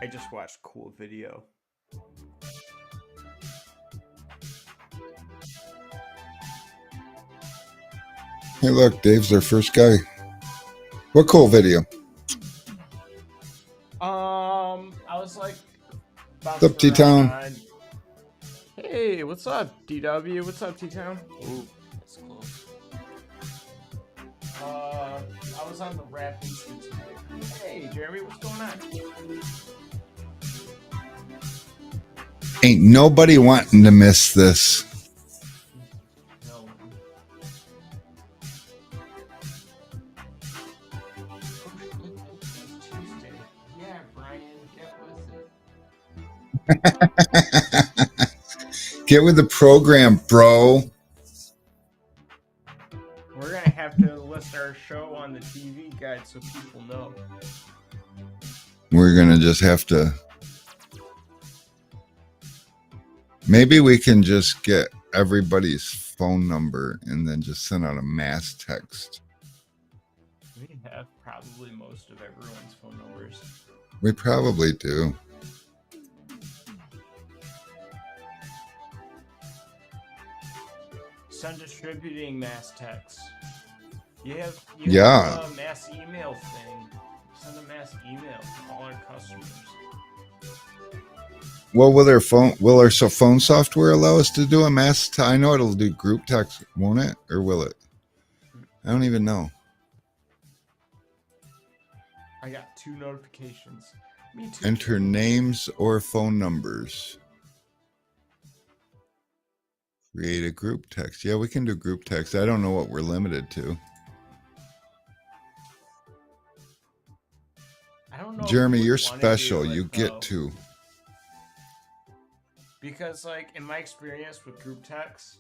I just watched a cool video. Hey, look, Dave's their first guy. What cool video? I was like What's up, bouncing around T-Town? on. Hey, what's up, DW? What's up, T Town? Ooh, that's close. I was on the Rap Institute. Hey, Jeremy, what's going on? Ain't nobody wanting to miss this. No one. Oh shit, it's Tuesday. Yeah, Brian, get with it. Get with the program, bro. We're gonna have to list our show on the TV guide so people know. We're gonna just have to. Maybe we can just get everybody's phone number and then just send out a mass text. We have probably most of everyone's phone numbers. We probably do. Send distributing mass text. You have Yeah. a mass email thing. Send a mass email. Call our customers. Well, will our phone software allow us to do a mass? I know it'll do group text, won't it? Or will it? I don't even know. I got 2 notifications. Me too. Enter names or phone numbers. Create a group text. Yeah, we can do group text. I don't know what we're limited to. I don't know. Jeremy, if you're we wanna special. do it, You though. get to. Because, like, in my experience with group text,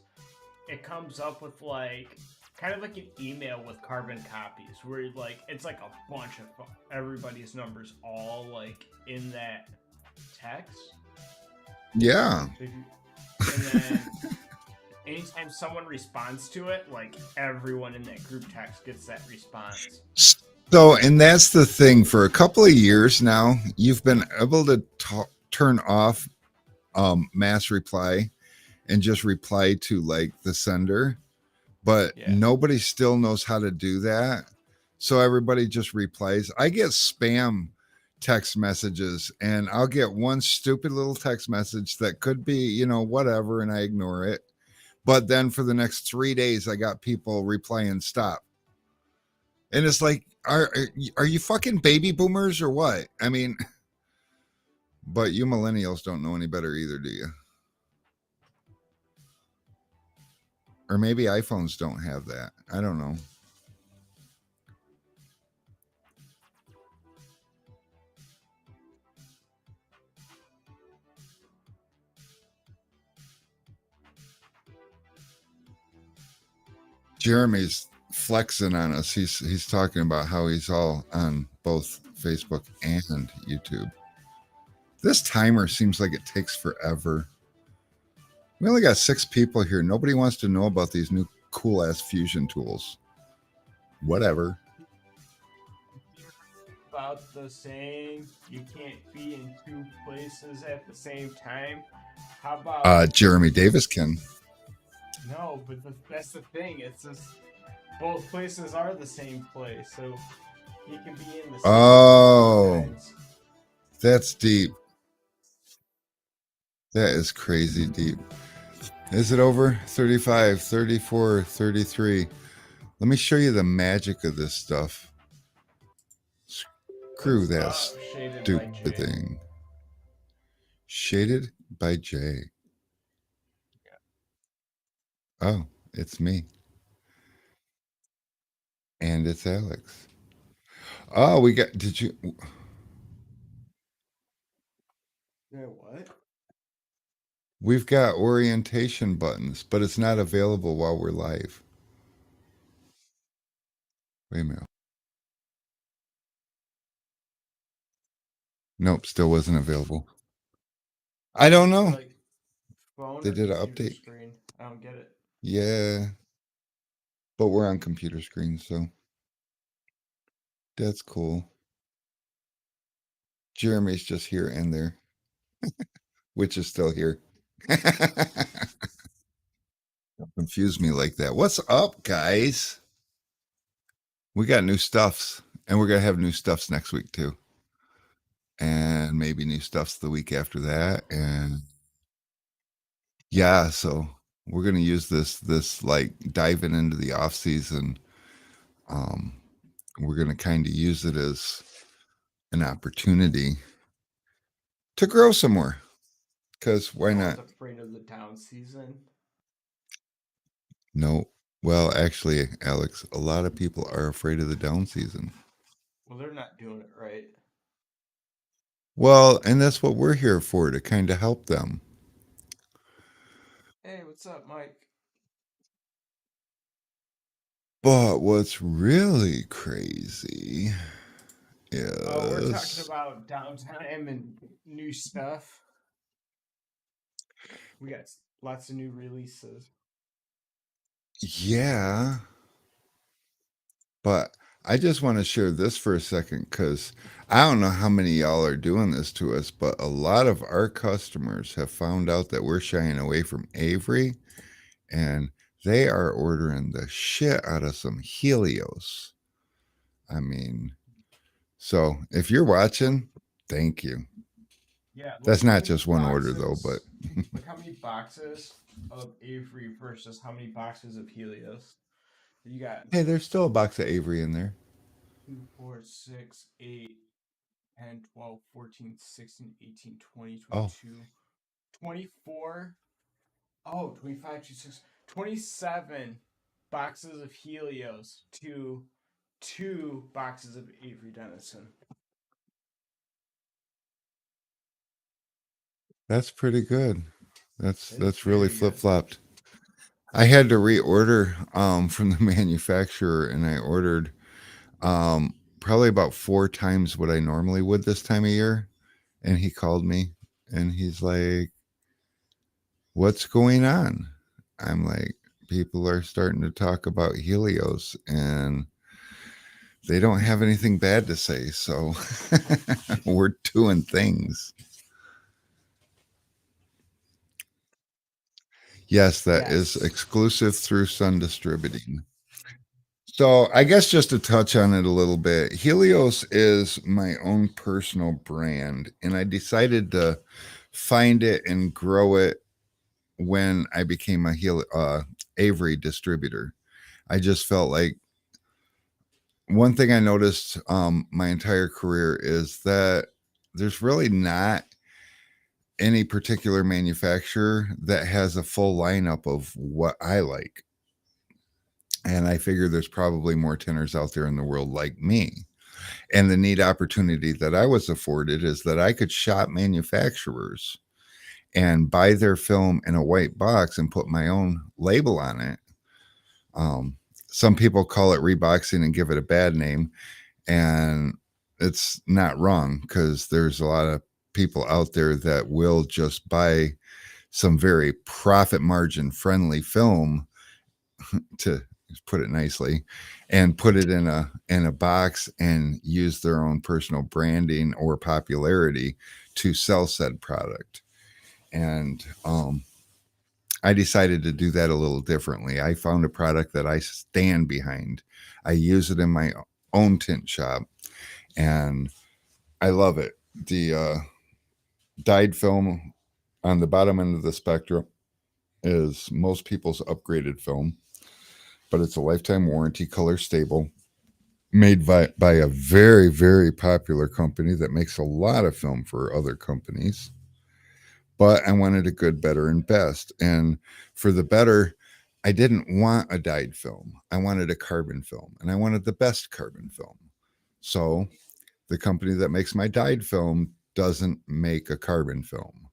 it comes up with, like, kind of like an email with carbon copies where, like, it's like a bunch of everybody's numbers all, like, in that text. Yeah. So and then anytime someone responds to it, like, everyone in that group text gets that response. So, and that's the thing. For a couple of years now, you've been able to turn off mass reply and just reply to like the sender, but Yeah. nobody still knows how to do that. So everybody just replies. I get spam text messages and I'll get one stupid little text message that could be, whatever, and I ignore it. But then for the next 3 days, I got people replying stop. And it's like, are you fucking baby boomers or what? I mean, but you millennials don't know any better either, do you? Or maybe iPhones don't have that. I don't know. Jeremy's flexing on us. He's talking about how he's all on both Facebook and YouTube. This timer seems like it takes forever. We only got 6 people here. Nobody wants to know about these new cool ass fusion tools. Whatever. About the saying, you can't be in 2 places at the same time. How about Jeremy Davis can. no? But that's the thing. It's just both places are the same place, so you can be in the same Oh, times. that's deep. That is crazy deep. Is it over? 35, 34, 33. Let me show you the magic of this stuff. Screw What's that up, shaded by stupid Jay? thing. Shaded by Jay. Oh, it's me. And it's Alex. Oh, did you? Yeah, what? We've got orientation buttons, but it's not available while we're live. Wait a minute. Nope, still wasn't available. I don't know. Like phone They or did an computer update. screen? I don't get it. Yeah, but we're on computer screen, so that's cool. Jeremy's just here and there, which is still here. Don't confuse me like that. What's up, guys? We got new stuffs, and we're gonna have new stuffs next week too, and maybe new stuffs the week after that, and yeah, so we're gonna use this like diving into the off season. Um, we're gonna kind of use it as an opportunity to grow some more. Because why No one's not? afraid of the down season. No. Well, actually, Alex, a lot of people are afraid of the down season. Well, they're not doing it right. Well, and that's what we're here for, to kind of help them. Hey, what's up, Mike? But what's really crazy Oh, we're talking is, about downtime and new stuff. We got lots of new releases. yeah, but I just want to share this for a second because I don't know how many of y'all are doing this to us, but a lot of our customers have found out that we're shying away from Avery, and they are ordering the shit out of some Helios. I mean, so if you're watching, thank you. Yeah, That's look how not many just one order though, but boxes. Look how many boxes of Avery versus how many boxes of Helios. You got hey, there's still a box of Avery in there. 2, 4, 6, 8, 10, 12, 14, 16, 18, 20, Oh, 22, 24. Oh, 25, 26, 27 boxes of Helios to 2 boxes of Avery Dennison. that's pretty good. It's That's really very flip good. flopped. I had to reorder from the manufacturer, and I ordered probably about 4 times what I normally would this time of year. And he called me, and he's like, "What's going on?" I'm like, "People are starting to talk about Helios, and they don't have anything bad to say, so we're doing things." Yes, that is Yes. exclusive through Sun Distributing. So, I guess just to touch on it a little bit, Helios is my own personal brand, and I decided to find it and grow it when I became a Avery distributor. I just felt like one thing I noticed my entire career is that there's really not any particular manufacturer that has a full lineup of what I like. And I figure there's probably more tinners out there in the world like me. And the neat opportunity that I was afforded is that I could shop manufacturers and buy their film in a white box and put my own label on it. Um, some people call it reboxing and give it a bad name, and it's not wrong because there's a lot of people out there that will just buy some very profit margin friendly film, to put it nicely, and put it in a box and use their own personal branding or popularity to sell said product. And I decided to do that a little differently. I found a product that I stand behind. I use it in my own tint shop, and I love it. The dyed film on the bottom end of the spectrum is most people's upgraded film, but it's a lifetime warranty, color stable, made by a very, very popular company that makes a lot of film for other companies. But I wanted a good, better, and best. And for the better, I didn't want a dyed film. I wanted a carbon film, and I wanted the best carbon film. So the company that makes my dyed film doesn't make a carbon film.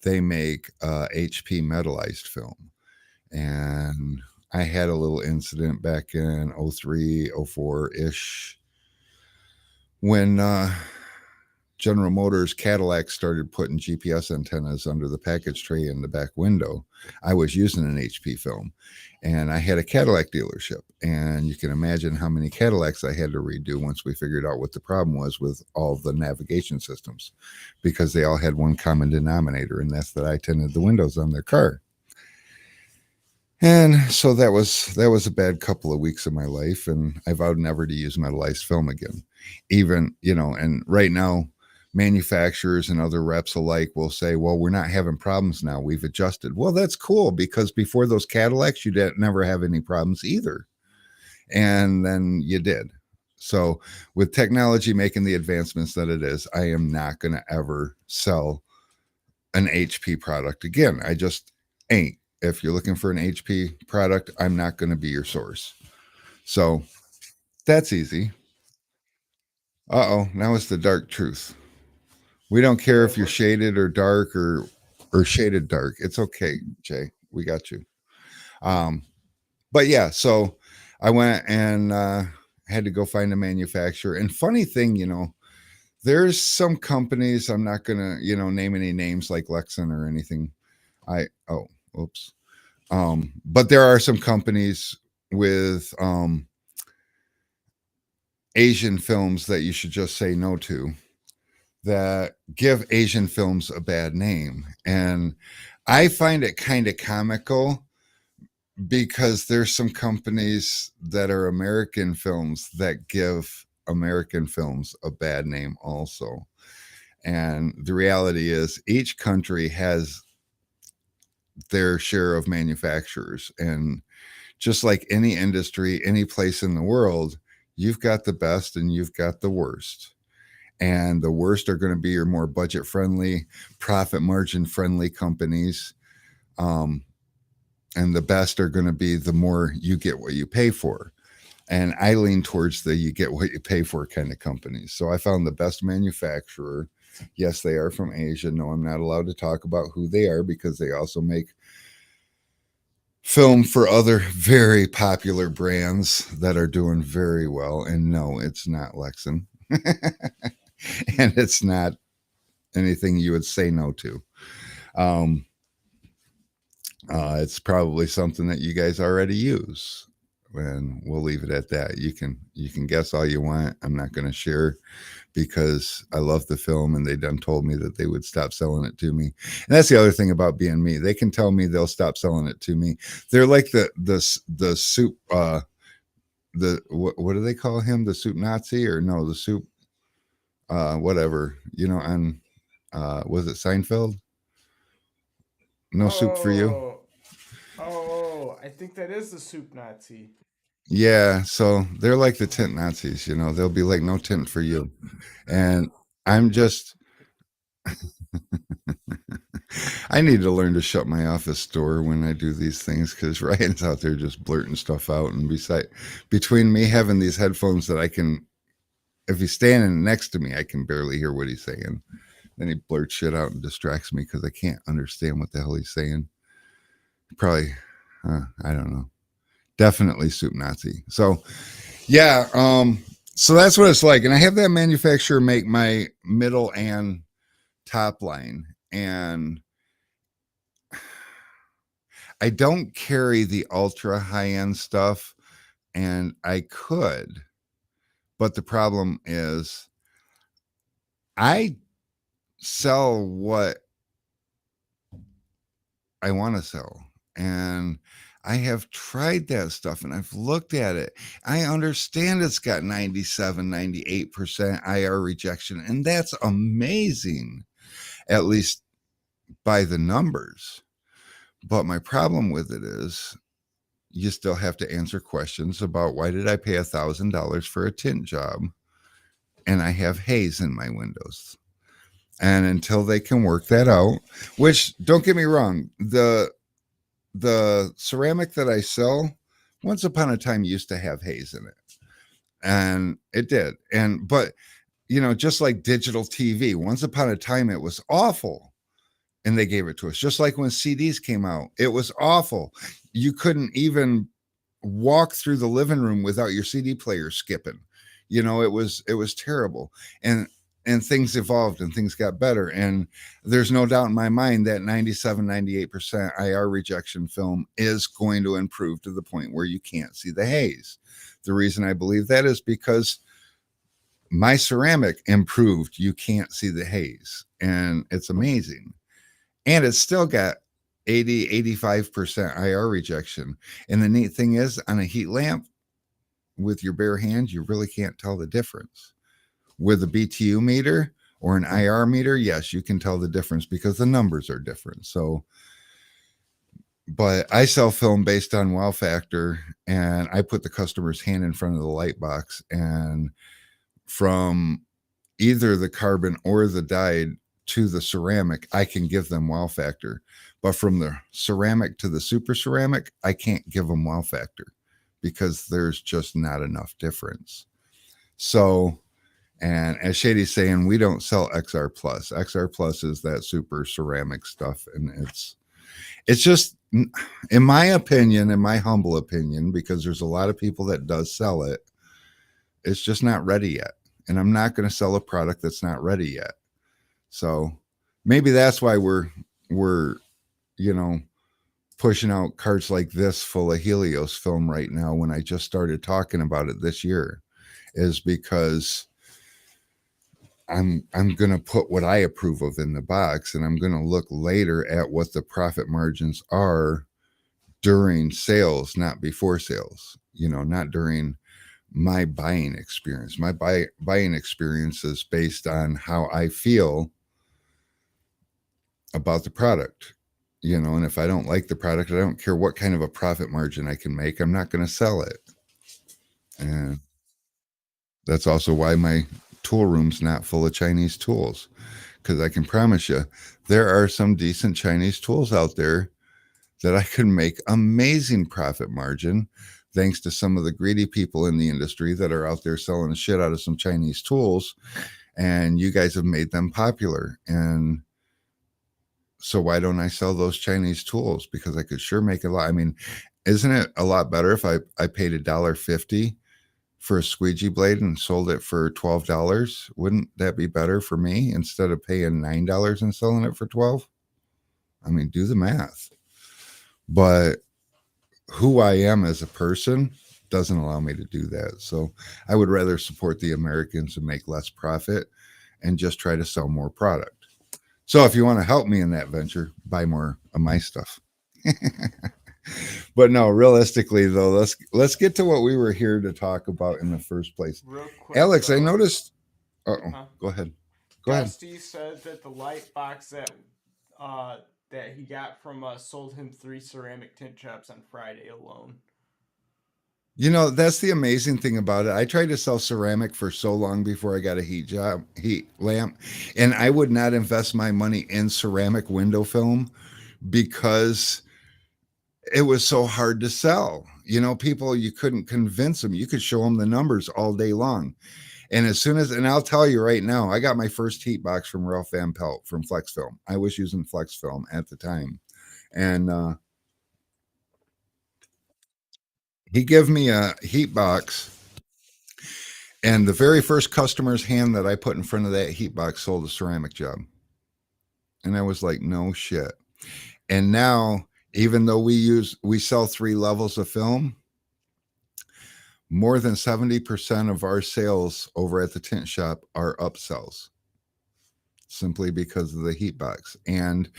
They make HP metallized film. And I had a little incident back in 03, 04 ish when General Motors Cadillac started putting GPS antennas under the package tray in the back window, I was using an HP film. And I had a Cadillac dealership. And you can imagine how many Cadillacs I had to redo once we figured out what the problem was with all the navigation systems, because they all had one common denominator, and that's that I tinted the windows on their car. And so that was a bad couple of weeks of my life, and I vowed never to use metallized film again. Even, and right now, manufacturers and other reps alike will say, well, we're not having problems now, we've adjusted. Well, that's cool, because before those Cadillacs, you didn't never have any problems either. And then you did. So with technology making the advancements that it is, I am not going to ever sell an HP product again. I just ain't. If you're looking for an HP product, I'm not going to be your source. So that's easy. Now it's the dark truth. We don't care Yeah, if you're shaded or dark, or shaded dark. It's okay, Jay. We got you. Um, but yeah, so I went and had to go find a manufacturer. And funny thing, there's some companies, I'm not gonna, name any names like Lexan or anything. Oops. But there are some companies with Asian films that you should just say no to, that give Asian films a bad name. And I find it kind of comical, because there's some companies that are American films that give American films a bad name also. And the reality is, each country has their share of manufacturers. And just like any industry, any place in the world, you've got the best and you've got the worst. And the worst are going to be your more budget friendly, profit margin friendly companies. And the best are going to be the more you get what you pay for. And I lean towards the you get what you pay for kind of companies. So I found the best manufacturer. Yes, they are from Asia. No, I'm not allowed to talk about who they are, because they also make film for other very popular brands that are doing very well. And no, it's not Lexan. And it's not anything you would say no to. Um, it's probably something that you guys already use, and we'll leave it at that. You can guess all you want. I'm not going to share, because I love the film, and they done told me that they would stop selling it to me. And that's the other thing about being me. They can tell me they'll stop selling it to me. They're like the soup. What do they call him? The soup Nazi, or no, the soup whatever. On was it Seinfeld? No soup for you. Oh, I think that is the soup Nazi. Yeah, so they're like the tint Nazis, they'll be like, no tint for you. And I'm just, I need to learn to shut my office door when I do these things, because Ryan's out there just blurting stuff out. And between me having these headphones that I can, if he's standing next to me, I can barely hear what he's saying. Then he blurts shit out and distracts me, because I can't understand what the hell he's saying. Probably, I don't know. Definitely soup Nazi. So, yeah, so that's what it's like. And I have that manufacturer make my middle and top line. And I don't carry the ultra high end stuff, and I could. But the problem is, I sell what I want to sell. And I have tried that stuff, and I've looked at it. I understand it's got 97, 98% IR rejection, and that's amazing, at least by the numbers. But my problem with it is, you still have to answer questions about, why did I pay $1,000 for a tint job and I have haze in my windows? And until they can work that out, which, don't get me wrong, the ceramic that I sell, once upon a time, used to have haze in it, and it did. But just like digital TV, once upon a time it was awful, and they gave it to us. Just like when CDs came out, it was awful. You couldn't even walk through the living room without your CD player skipping. It was terrible. And and things evolved and things got better. And there's no doubt in my mind that 97, 98% IR rejection film is going to improve to the point where you can't see the haze. The reason I believe that is because my ceramic improved. You can't see the haze, and it's amazing. And it's still got 80, 85% IR rejection. And the neat thing is, on a heat lamp with your bare hand, you really can't tell the difference. With a BTU meter or an IR meter, yes, you can tell the difference because the numbers are different. So, but I sell film based on wow factor, and I put the customer's hand in front of the light box, and from either the carbon or the dyed to the ceramic, I can give them wow factor. But from the ceramic to the super ceramic, I can't give them wow factor because there's just not enough difference. So, and as Shady's saying, we don't sell XR Plus. XR Plus is that super ceramic stuff, and it's just, in my opinion, in my humble opinion, because there's a lot of people that does sell it, it's just not ready yet. And I'm not going to sell a product that's not ready yet. So maybe that's why we're you know pushing out carts like this full of Helios film right now when I just started talking about it this year, is because I'm going to put what I approve of in the box, and I'm going to look later at what the profit margins are during sales, not before sales. Not during my buying experience. My buying experience is based on how I feel about the product. And if I don't like the product, I don't care what kind of a profit margin I can make, I'm not going to sell it. And that's also why my tool room's not full of Chinese tools, because I can promise you there are some decent Chinese tools out there that I can make amazing profit margin, thanks to some of the greedy people in the industry that are out there selling the shit out of some Chinese tools, and you guys have made them popular. And so why don't I sell those Chinese tools? Because I could sure make a lot. I mean, isn't it a lot better if I paid $1.50 for a squeegee blade and sold it for $12? Wouldn't that be better for me instead of paying $9 and selling it for 12? I mean, do the math. But who I am as a person doesn't allow me to do that. So I would rather support the Americans and make less profit and just try to sell more product. So if you want to help me in that venture, buy more of my stuff. But no, realistically though, let's get to what we were here to talk about in the first place. Real quick, Alex, I though, noticed. huh? Go ahead. Go ahead. Dusty said that the light box that he got from us sold him 3 ceramic tint chops on Friday alone. That's the amazing thing about it. I tried to sell ceramic for so long before I got a heat lamp, and I would not invest my money in ceramic window film because it was so hard to sell. People, you couldn't convince them. You could show them the numbers all day long. And and I'll tell you right now, I got my first heat box from Ralph Van Pelt from Flex Film. I was using Flex Film at the time. And he gave me a heat box. And the very first customer's hand that I put in front of that heat box sold a ceramic job. And I was like, no shit. And now, even though we sell 3 levels of film, more than 70% of our sales over at the tint shop are upsells, simply because of the heat box. And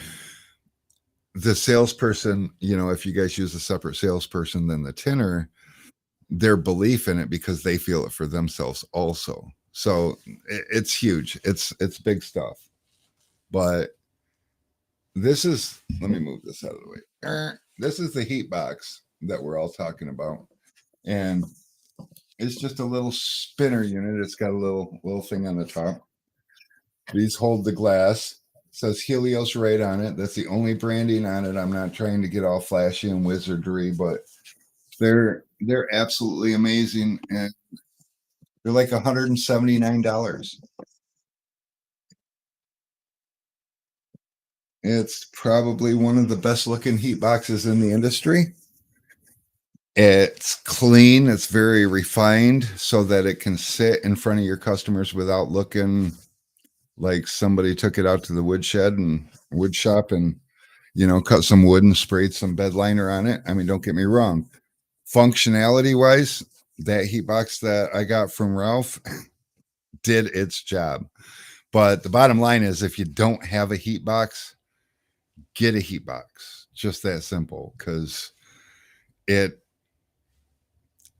the salesperson, if you guys use a separate salesperson than the tinner, their belief in it, because they feel it for themselves also. So it's huge. It's big stuff. But let me move this out of the way. This is the heat box that we're all talking about. And it's just a little spinner unit. It's got a little thing on the top. These hold the glass. It says Helios right on it. That's the only branding on it. I'm not trying to get all flashy and wizardry, but they're absolutely amazing, and they're like $179. It's probably one of the best looking heat boxes in the industry. It's clean, it's very refined so that it can sit in front of your customers without looking like somebody took it out to the woodshed and wood shop and cut some wood and sprayed some bed liner on it. I mean, don't get me wrong. Functionality wise, that heat box that I got from Ralph did its job. But the bottom line is if you don't have a heat box, get a heat box. Just that simple because it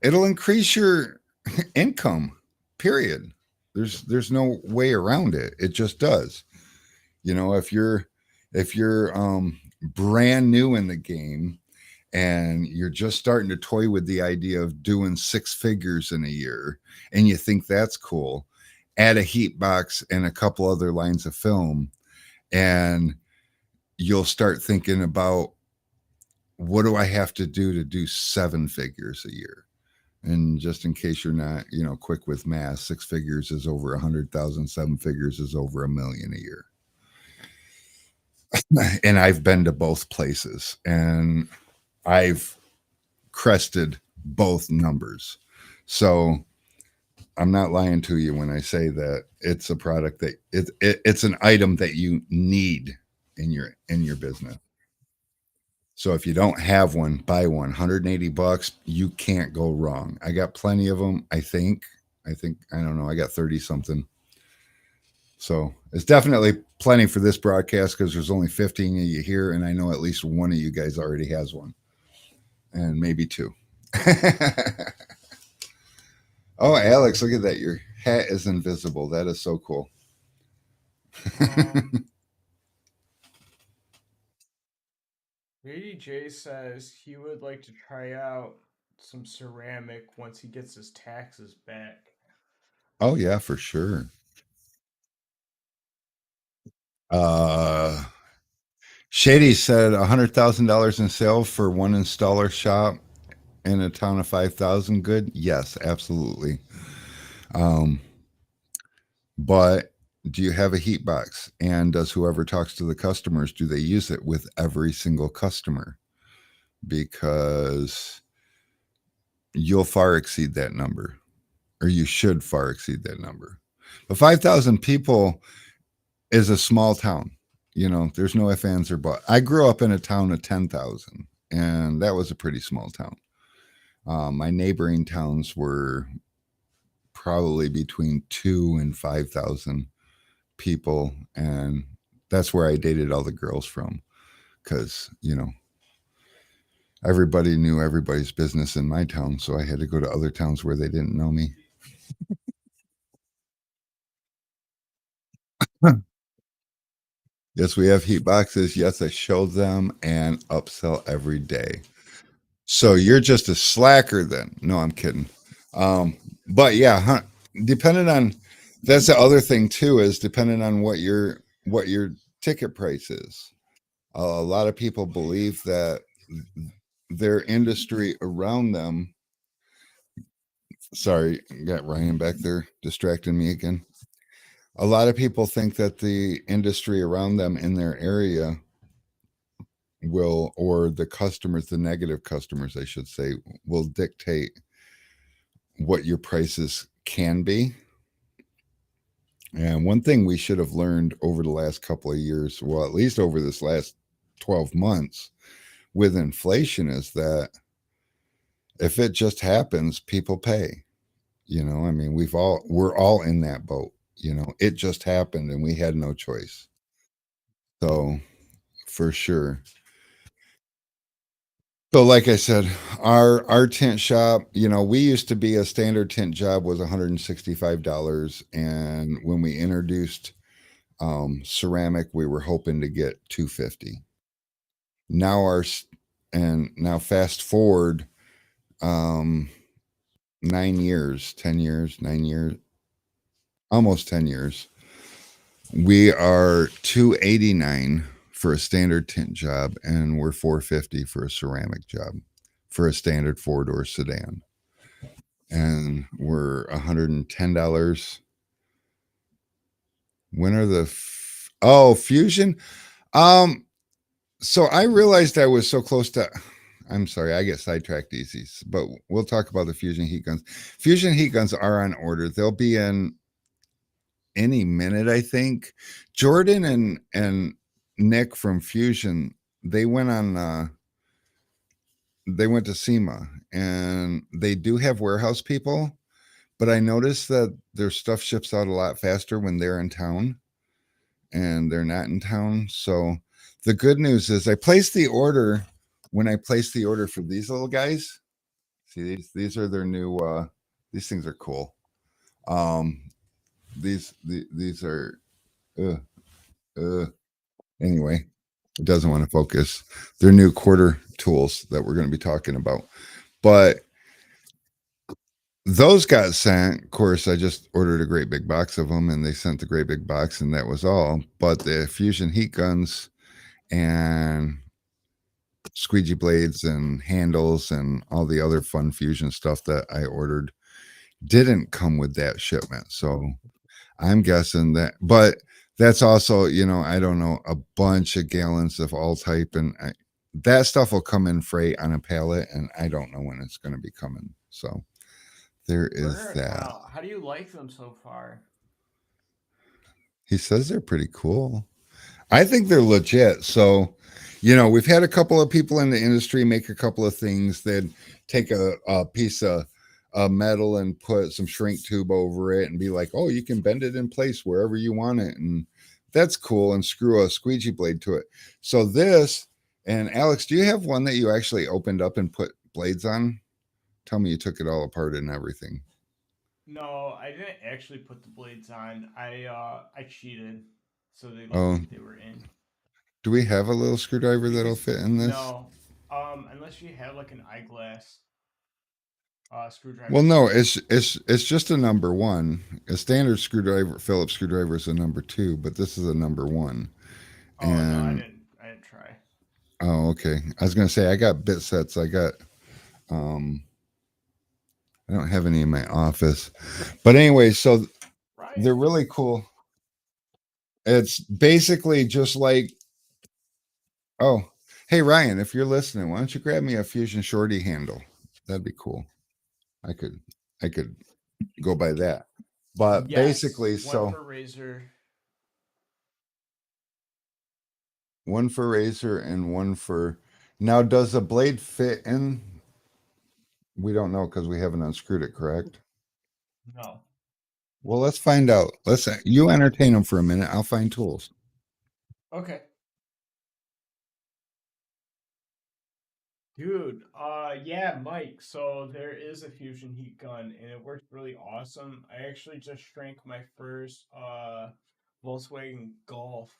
it'll increase your income. Period. There's no way around it. It just does. If you're brand new in the game and you're just starting to toy with the idea of doing six figures in a year and you think that's cool, add a heat box and a couple other lines of film and you'll start thinking about what do I have to do seven figures a year. And just in case you're not, quick with math, six figures is over 100,000, seven figures is over 1 million a year. And I've been to both places and I've crested both numbers. So I'm not lying to you when I say that it's a product that it's an item that you need in your business. So if you don't have one, buy one. 180 bucks, you can't go wrong. I got plenty of them, I think. I don't know, I got 30 something. So it's definitely plenty for this broadcast because there's only 15 of you here, and I know at least one of you guys already has one, and maybe two. Oh, Alex, look at that. Your hat is invisible. That is so cool. Lady J says he would like to try out some ceramic once he gets his taxes back. Oh, yeah, for sure. Uh, Shady said $100,000 in sales for one installer shop in a town of 5,000. Good. Yes, absolutely. Um, but do you have a heat box? And does whoever talks to the customers, do they use it with every single customer? Because you'll far exceed that number, or you should far exceed that number. But 5,000 people is a small town. There's no ifs, ands, or buts. I grew up in a town of 10,000, and that was a pretty small town. My neighboring towns were probably between 2 and 5,000 people, and that's where I dated all the girls from because everybody knew everybody's business in my town, so I had to go to other towns where they didn't know me. Yes, we have heat boxes. Yes, I show them and upsell every day. So you're just a slacker then. No, I'm kidding. Um, but yeah, depending on that's the other thing too is depending on what your ticket price is. A lot of people believe that their industry around them. Sorry, got Ryan back there distracting me again. A lot of people think that the industry around them in their area will, or the customers, the negative customers, I should say, will dictate what your prices can be. And one thing we should have learned over the last couple of years, well, at least over this last 12 months with inflation, is that if it just happens, people pay. I mean, we're all in that boat. It just happened and we had no choice. So for sure. So, like I said, our tent shop, we used to be a standard tent job was $165, and when we introduced ceramic, we were hoping to get 250. Now and now fast forward, um, 9 years, 10 years, 9 years, almost 10 years. We are 289 for a standard tent job, and we're 450 for a ceramic job for a standard four-door sedan. And we're $110. When are oh, Fusion? Um, so I realized I was so close to. I'm sorry, I get sidetracked easy, but we'll talk about the Fusion heat guns. Fusion heat guns are on order. They'll be in any minute, I think. Jordan and Nick from Fusion, they went on they went to SEMA, and they do have warehouse people, but I noticed that their stuff ships out a lot faster when they're in town and they're not in town. So the good news is I placed the order when I placed the order for these little guys. See, these are their new these things are cool. Um these are uh, uh anyway, it doesn't want to focus. They're new quarter tools that we're going to be talking about. But those got sent. Of course, I just ordered a great big box of them, and they sent the great big box, and that was all. But the Fusion heat guns and squeegee blades and handles and all the other fun Fusion stuff that I ordered didn't come with that shipment. So I'm guessing that, but that's also, I don't know, a bunch of gallons of all type, and that stuff will come in freight on a pallet, and I don't know when it's going to be coming. So there is Where? that. How do you like them so far? He says they're pretty cool. I think they're legit. So, we've had a couple of people in the industry make a couple of things. They'd take a piece of metal and put some shrink tube over it and be like, oh, you can bend it in place wherever you want it. And that's cool. And screw a squeegee blade to it. So, this, and Alex, do you have one that you actually opened up and put blades on? Tell me you took it all apart and everything. No, I didn't actually put the blades on. I cheated, so they looked Oh, like they were in. do we have a little screwdriver that'll Because fit in this? no, unless you have like an eyeglass Well, screwdriver no, set. it's just a number one. A standard screwdriver, Phillips screwdriver, is a number two, but this is a number one. Oh no, I And didn't. I didn't try. oh, okay. I was gonna say I got bit sets. Um I don't have any in my office, but anyway, so they're Ryan. really cool. It's basically just like, oh, hey Ryan, if you're listening, why don't you grab me a Fusion Shorty handle? That'd be cool. I could I could go by that. But Yes, basically, one so for razor. one for razor and one for. Now, does the blade fit in? We don't know because we haven't unscrewed it, correct? No. Well, let's find out. Let's you entertain them for a minute. I'll find tools. Okay. Dude, yeah, Mike. So there is a fusion heat gun and it works really awesome. I actually just shrank my first Volkswagen Golf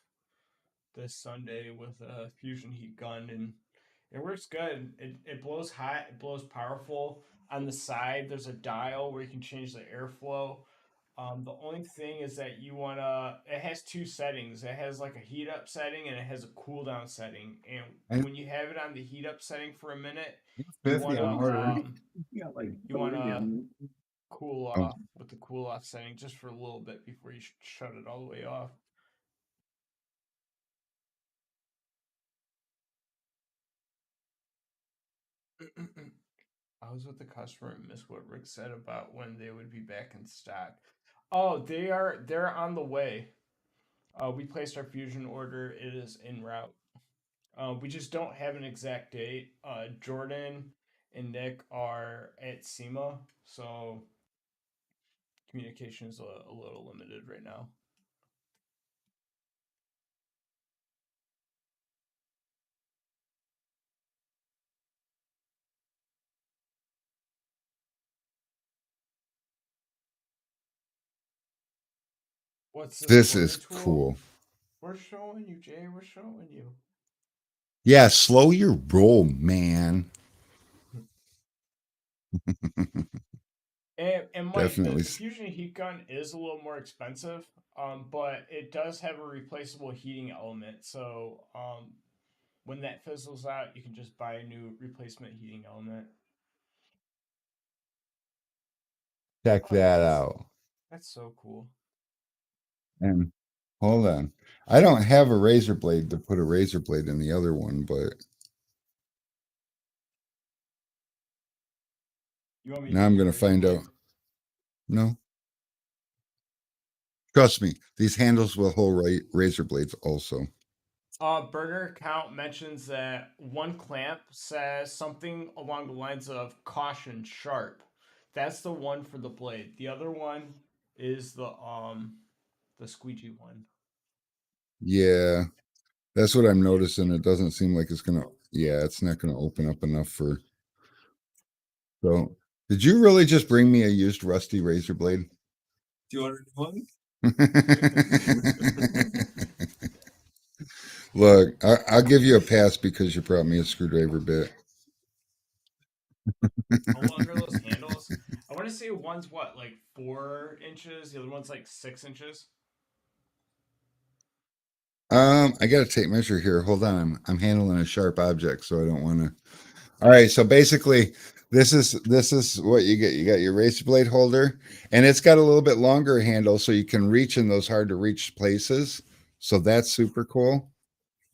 this Sunday with a fusion heat gun and it works good. It blows hot, it blows powerful. On the side, there's a dial where you can change the airflow. The only thing is that it has two settings. It has like a heat up setting and it has a cool down setting. And I'm when you have it on the heat up setting for a minute, you 50 wanna on order. you wanna cool Oh, off with the cool off setting just for a little bit before you shut it all the way off. I was with the customer and missed what Rick said about when they would be back in stock. Oh, they're on the way. We placed our fusion order. It is en route. We just don't have an exact date. Jordan and Nick are at SEMA, so communication is a little limited right now. What's this this quarter is tool? cool. We're showing you, Jay. We're showing you. Yeah, slow your roll, man. And Mike, Definitely. the Fusion heat gun is a little more expensive, but it does have a replaceable heating element. So when that fizzles out, you can just buy a new replacement heating element. Check Oh, that out. that's so cool. And hold on. I don't have a razor blade to put a razor blade in the other one, but You want me to now get I'm you a going to razor find out. blade? No. Trust me, these handles will hold razor blades also. Burner Count mentions that one clamp says something along the lines of caution sharp. That's the one for the blade. The other one is the squeegee one. Yeah, that's what I'm noticing. It doesn't seem like it's gonna. Yeah, it's not gonna open up enough for. So, did you really just bring me a used rusty razor blade? Do you want a new one? Look, I'll give you a pass because you brought me a screwdriver bit. How long are those handles? I want to say one's what, like 4 inches. The other one's like 6 inches. I got a tape measure here. Hold on, I'm handling a sharp object, so I don't want to. All right, so basically, this is what you get. You got your razor blade holder, and it's got a little bit longer handle, so you can reach in those hard to reach places. So that's super cool.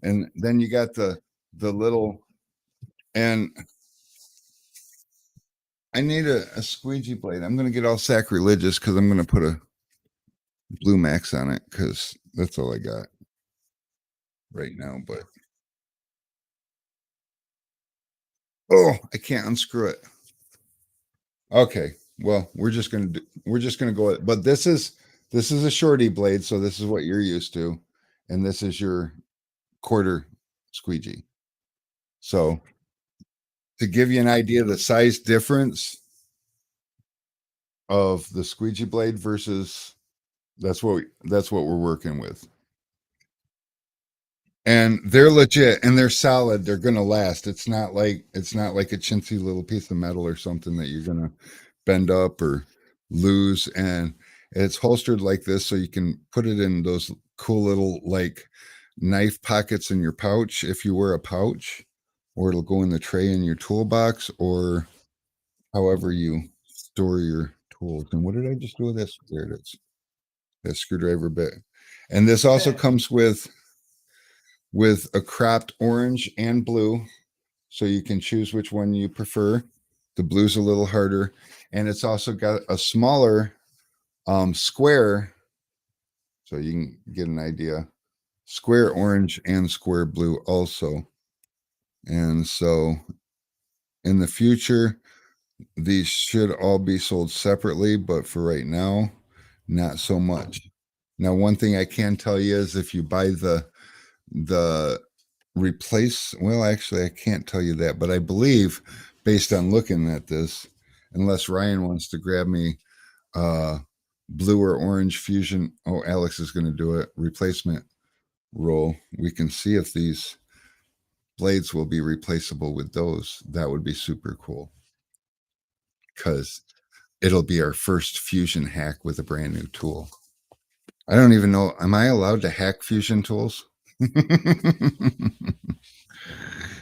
And then you got the little, and I need a squeegee blade. I'm gonna get all sacrilegious because I'm gonna put a blue max on it because that's all I got right now. But oh, I can't unscrew it. Okay, well, we're just gonna go. But this is a shorty blade, so this is what you're used to, and this is your quarter squeegee. So to give you an idea of the size difference of the squeegee blade versus that's what we're working with. And they're legit and they're solid. They're gonna last. It's not like a chintzy little piece of metal or something that you're gonna bend up or lose. And it's holstered like this, so you can put it in those cool little like knife pockets in your pouch if you wear a pouch, or it'll go in the tray in your toolbox, or however you store your tools. And what did I just do with this? There it is. That screwdriver bit. And this also comes with a cropped orange and blue, so you can choose which one you prefer. The blue's a little harder, and it's also got a smaller square, so you can get an idea. Square orange and square blue also. And so in the future, these should all be sold separately, but for right now, not so much. Now, one thing I can tell you is if you buy the replace, well, actually I can't tell you that, but I believe based on looking at this, unless Ryan wants to grab me blue or orange fusion, oh, Alex is going to do it, replacement roll, we can see if these blades will be replaceable with those. That would be super cool because it'll be our first fusion hack with a brand new tool. I don't even know, am I allowed to hack fusion tools?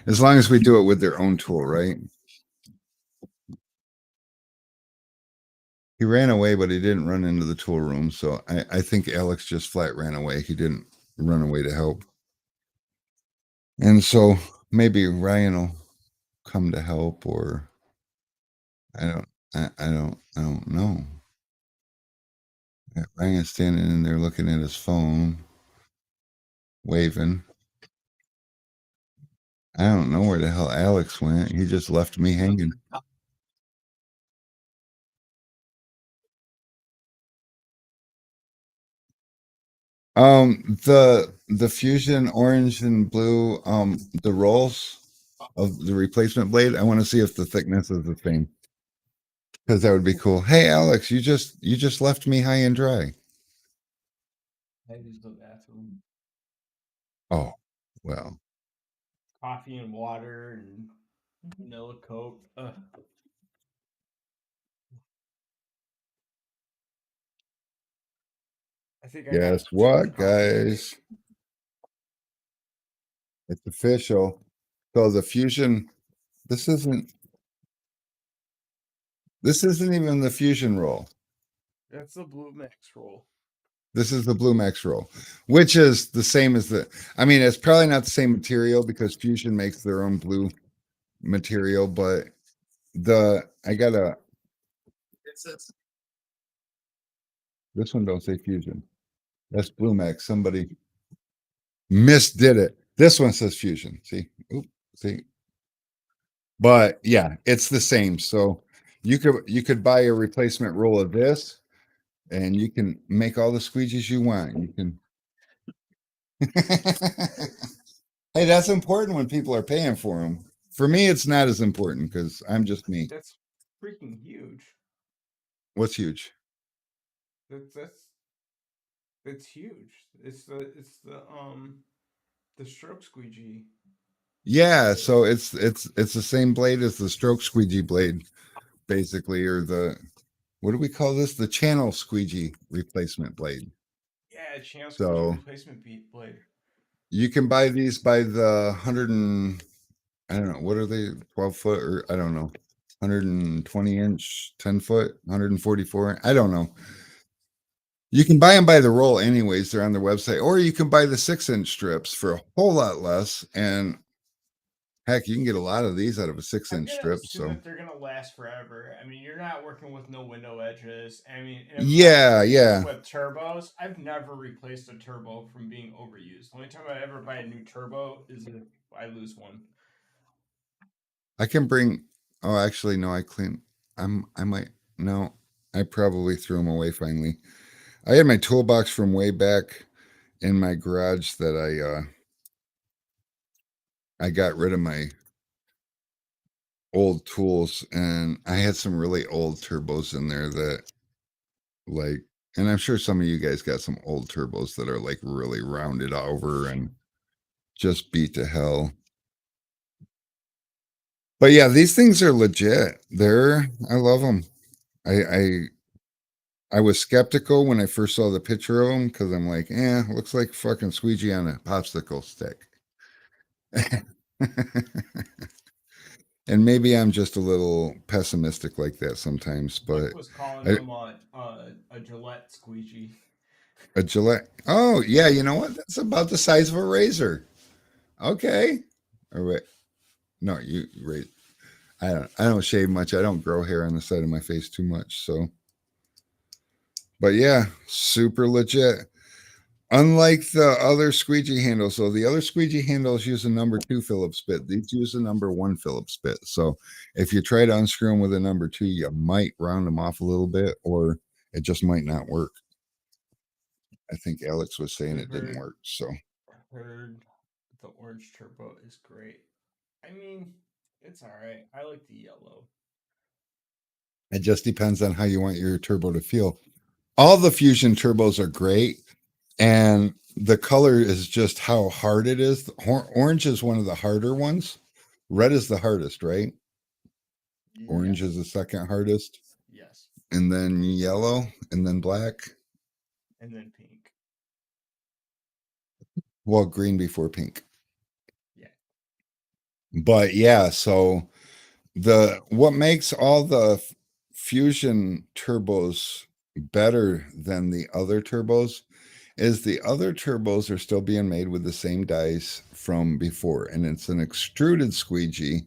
As long as we do it with their own tool, right? He ran away, but he didn't run into the tool room. So I think Alex just flat ran away. He didn't run away to help. And so maybe Ryan will come to help, or I don't know. Ryan's standing in there looking at his phone, waving. I don't know where the hell Alex went. He just left me hanging. The fusion orange and blue, the rolls of the replacement blade. I want to see if the thickness is the same, because that would be cool. Hey, Alex, you just left me high and dry. I use the bathroom. Oh, well, Coffee and water and vanilla coke. Ugh. I think I got guess too much what, coffee. guys? It's official. So the fusion. This isn't. This isn't even the fusion roll. That's the blue mix roll. This is the Blue Max roll, which is the same as the. I mean, it's probably not the same material because Fusion makes their own blue material, but I got a. It says This one don't say Fusion. That's Blue Max. Somebody misdid it. This one says Fusion. See? Oop, see? But yeah, it's the same. So you could buy a replacement roll of this and you can make all the squeegees you want. You can Hey, that's important when people are paying for them. For me, it's not as important because I'm just me. That's freaking huge. What's huge? That's it's huge. The stroke squeegee. Yeah, so it's the same blade as the stroke squeegee blade, basically, or the what do we call this? The channel squeegee replacement blade. Yeah, channel squeegee So replacement beat blade. you can buy these by the 100 and I don't know, what are they? 12 foot or I don't know. 120-inch, 10 foot, 144. I don't know. You can buy them by the roll anyways. They're on their website, or you can buy the 6-inch strips for a whole lot less. And heck, you can get a lot of these out of a six I'm inch gonna strip. assume So that they're gonna last forever. I mean, you're not working with no window edges. I mean, in my yeah, experience yeah. with turbos, I've never replaced a turbo from being overused. The only time I ever buy a new turbo is if I lose one. I can bring. Oh, actually, no. I clean. I might. No, I probably threw them away finally. I had my toolbox from way back in my garage that I got rid of my old tools, and I had some really old turbos in there that like. And I'm sure some of you guys got some old turbos that are like really rounded over and just beat to hell. But yeah, these things are legit. I love them. I I was skeptical when I first saw the picture of them because I'm like, looks like fucking squeegee on a popsicle stick. And maybe I'm just a little pessimistic like that sometimes, Mike but was calling I, them a Gillette squeegee. a Gillette. Oh yeah, you know what? That's about the size of a razor. Okay. All right. No, you right. I don't shave much. I don't grow hair on the side of my face too much. So, but yeah, super legit. Unlike the other squeegee handles, so the other squeegee handles use a number 2 Phillips bit. These use a number 1 Phillips bit. So if you try to unscrew them with a number 2, you might round them off a little bit, or it just might not work. I think Alex was saying I've it didn't heard work. So heard the orange turbo is great. I mean, it's all right. I like the yellow. it just depends on how you want your turbo to feel. All the Fusion turbos are great, and the color is just how hard it is. Orange is one of the harder ones. Red is the hardest, right? Orange is Yes. the second hardest, Yes. and then yellow, and then black. And then pink. Well, green before pink. Yeah. But yeah, so the what makes all the Fusion turbos better than the other turbos is the other turbos are still being made with the same dies from before, and it's an extruded squeegee,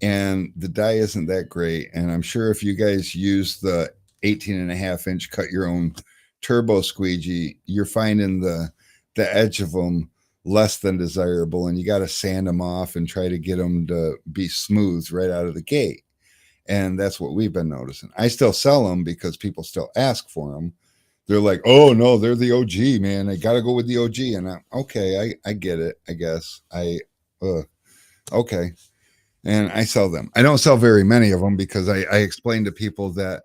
and the die isn't that great. And I'm sure if you guys use the 18.5-inch cut your own turbo squeegee, you're finding the edge of them less than desirable, and you got to sand them off and try to get them to be smooth right out of the gate. And that's what we've been noticing. I still sell them because people still ask for them. They're like, oh no, they're the OG, man. I gotta go with the OG. And I'm okay, I get it, I guess. Okay, and I sell them. I don't sell very many of them because I explain to people that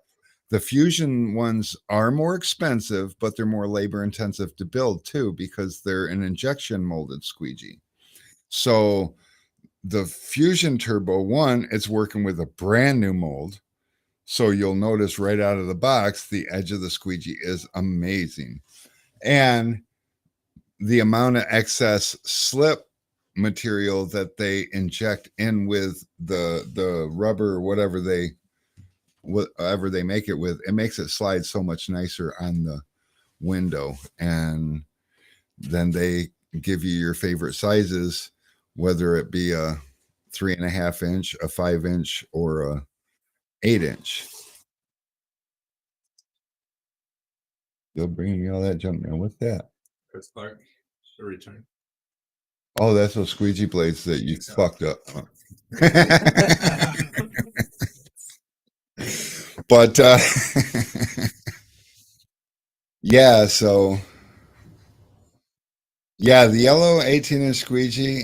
the Fusion ones are more expensive, but they're more labor intensive to build too because they're an injection molded squeegee. So the Fusion Turbo one, it's working with a brand new mold. So you'll notice right out of the box, the edge of the squeegee is amazing. And the amount of excess slip material that they inject in with the rubber or whatever they make it with, it makes it slide so much nicer on the window. And then they give you your favorite sizes, whether it be a 3.5-inch, a 5-inch, or a 8-inch. Still bringing me all that junk now. What's that? Chris Clark, the return. Oh, that's those squeegee blades that you fucked up. But yeah, so yeah, the yellow 18-inch squeegee,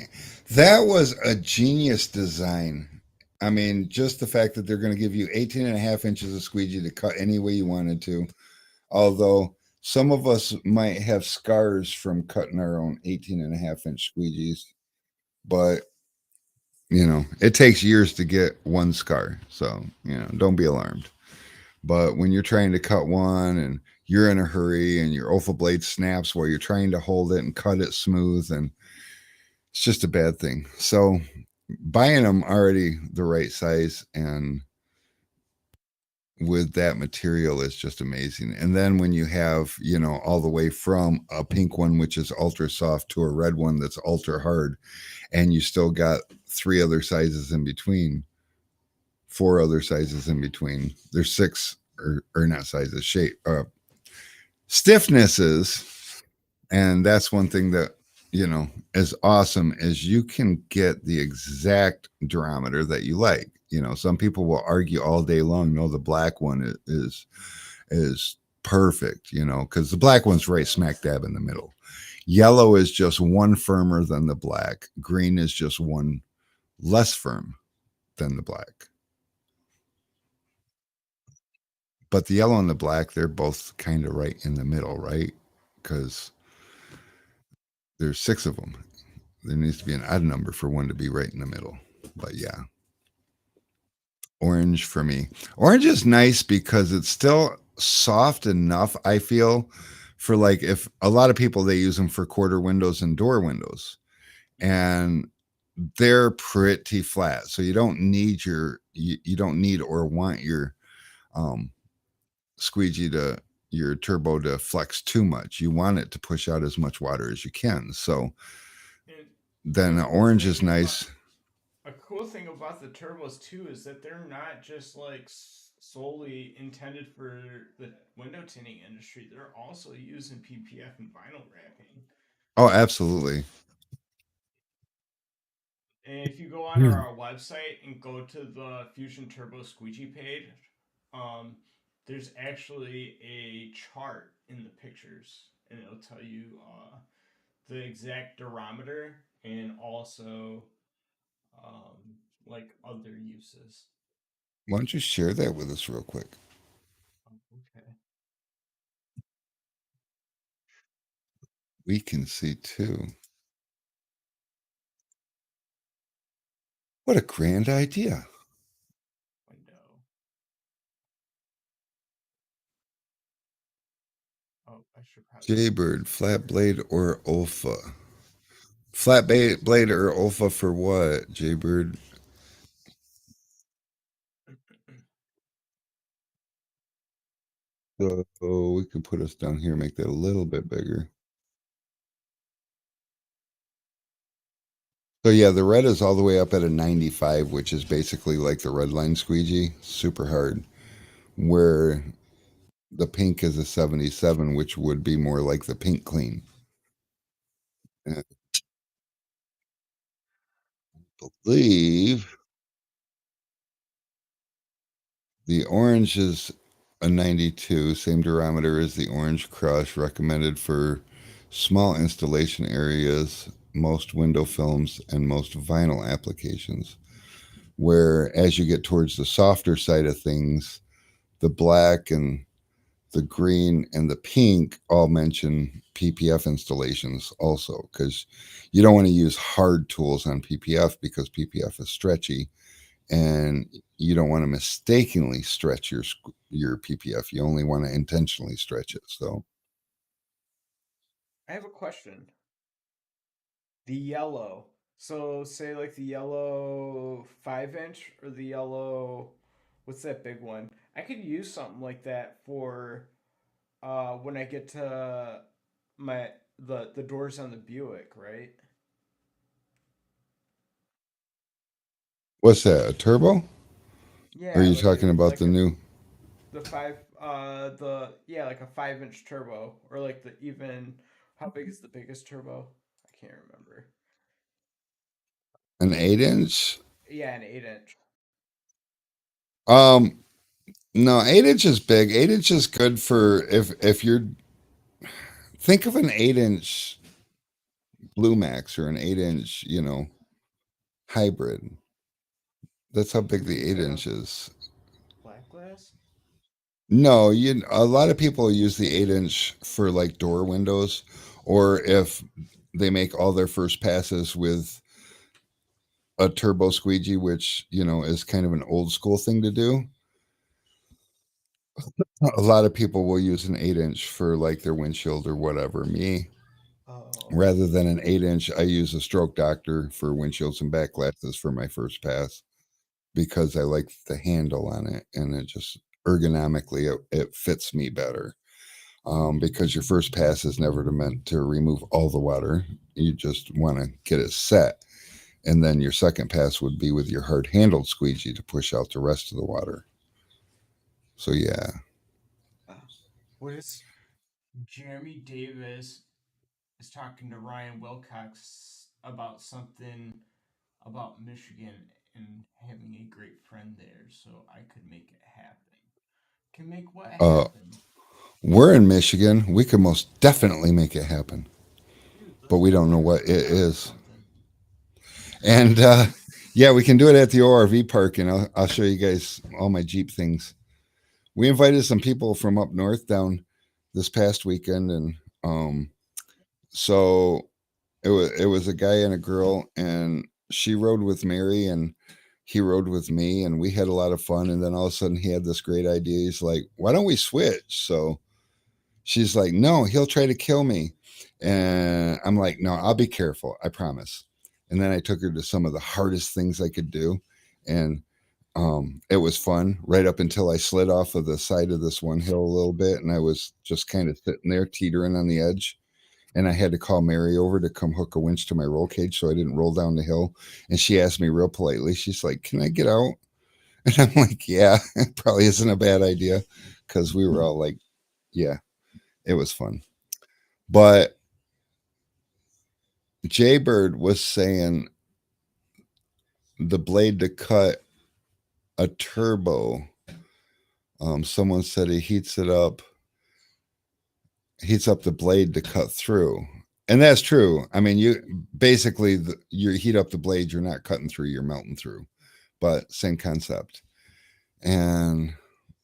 that was a genius design. I mean, just the fact that they're going to give you 18 and a half inches of squeegee to cut any way you wanted to. Although some of us might have scars from cutting our own 18 and a half inch squeegees, but it takes years to get one scar. So, don't be alarmed. But when you're trying to cut one and you're in a hurry and your OFA blade snaps while you're trying to hold it and cut it smooth, and it's just a bad thing. So buying them already the right size and with that material is just amazing. And then when you have, all the way from a pink one, which is ultra soft, to a red one that's ultra hard, and you still got three other sizes in between, four other sizes in between. There's six or not sizes, shape, stiffnesses. And that's one thing that, is awesome is you can get the exact durometer that you like. Some people will argue all day long, no, the black one is perfect, because the black one's right smack dab in the middle. Yellow is just one firmer than the black. Green is just one less firm than the black. But the yellow and the black, they're both kind of right in the middle, right? Because there's six of them. There needs to be an odd number for one to be right in the middle. But yeah, orange for me. Orange is nice because it's still soft enough, I feel, for like if a lot of people they use them for quarter windows and door windows. And they're pretty flat. So you don't need you don't need or want your um squeegee to your turbo to flex too much. You want it to push out as much water as you can. So And then a the cool orange is thing about nice. a cool thing about the turbos too is that they're not just like solely intended for the window tinting industry. They're also used in PPF and vinyl wrapping. Oh, absolutely. And if you go on Hmm. our website and go to the Fusion Turbo Squeegee page, um, there's actually a chart in the pictures, and it'll tell you the exact durometer and also like other uses. Why don't you share that with us real quick? Okay. We can see too. What a grand idea. Window. Oh, I should probably put this Jaybird, in flat here. blade, or Olfa? Flat blade or Olfa for what, Jaybird? So we can put us down here, make that a little bit bigger. So yeah, the red is all the way up at a 95, which is basically like the red line squeegee, super hard. Where the pink is a 77, which would be more like the pink clean. I believe the orange is a 92, same durometer as the orange crush, recommended for small installation areas, most window films, and most vinyl applications. Where as you get towards the softer side of things, the black and the green and the pink all mention PPF installations also, because you don't want to use hard tools on PPF because PPF is stretchy, and you don't want to mistakenly stretch your PPF. You only want to intentionally stretch it. So I have a question. The yellow. So say like the yellow 5 inch or the yellow what's that big one? I could use something like that for when I get to my the doors on the Buick, right? what's that? A turbo? Or are Yeah, you like talking a about the new? the five like a 5-inch turbo, or like the even how big is the biggest turbo? I can't remember. An 8 inch? Yeah, an 8 inch. Um, no, 8 inch is big. 8 inch is good for if you're think of an 8 inch Blue Max or an 8 inch, hybrid. That's how big the Does eight it have inch is. black glass? No, a lot of people use the 8 inch for like door windows, or if they make all their first passes with a turbo squeegee, which is kind of an old school thing to do. A lot of people will use an 8 inch for like their windshield or whatever. Me, Oh, rather than an 8 inch, I use a stroke doctor for windshields and back glasses for my first pass because I like the handle on it and it just ergonomically it fits me better. Because your first pass is never meant to remove all the water. You just want to get it set. And then your second pass would be with your hard handled squeegee to push out the rest of the water. So, yeah. uh, what is Jeremy Davis is talking to Ryan Wilcox about something about Michigan and having a great friend there, so I could make it happen. Can make what Uh, happen? we're in Michigan. We could most definitely make it happen, Dude, but let's we go don't know there what and it hang out or is. something. And yeah, we can do it at the ORV park, and I'll show you guys all my Jeep things. We invited some people from up north down this past weekend, and so it was a guy and a girl, and she rode with Mary, and he rode with me, and we had a lot of fun. And then all of a sudden, he had this great idea. He's like, "Why don't we switch?" So she's like, "No, he'll try to kill me," and I'm like, "No, I'll be careful. I promise." And then I took her to some of the hardest things I could do, and it was fun right up until I slid off of the side of this one hill a little bit, and I was just kind of sitting there teetering on the edge, and I had to call Mary over to come hook a winch to my roll cage so I didn't roll down the hill. And she asked me real politely, she's like, "Can I get out?" And I'm like, "Yeah, it probably isn't a bad idea," because we were all like, "Yeah, it was fun." But Jaybird was saying the blade to cut a turbo. Someone said he heats up the blade to cut through, and that's true. I mean, you basically you heat up the blade, you're not cutting through, you're melting through, but same concept. And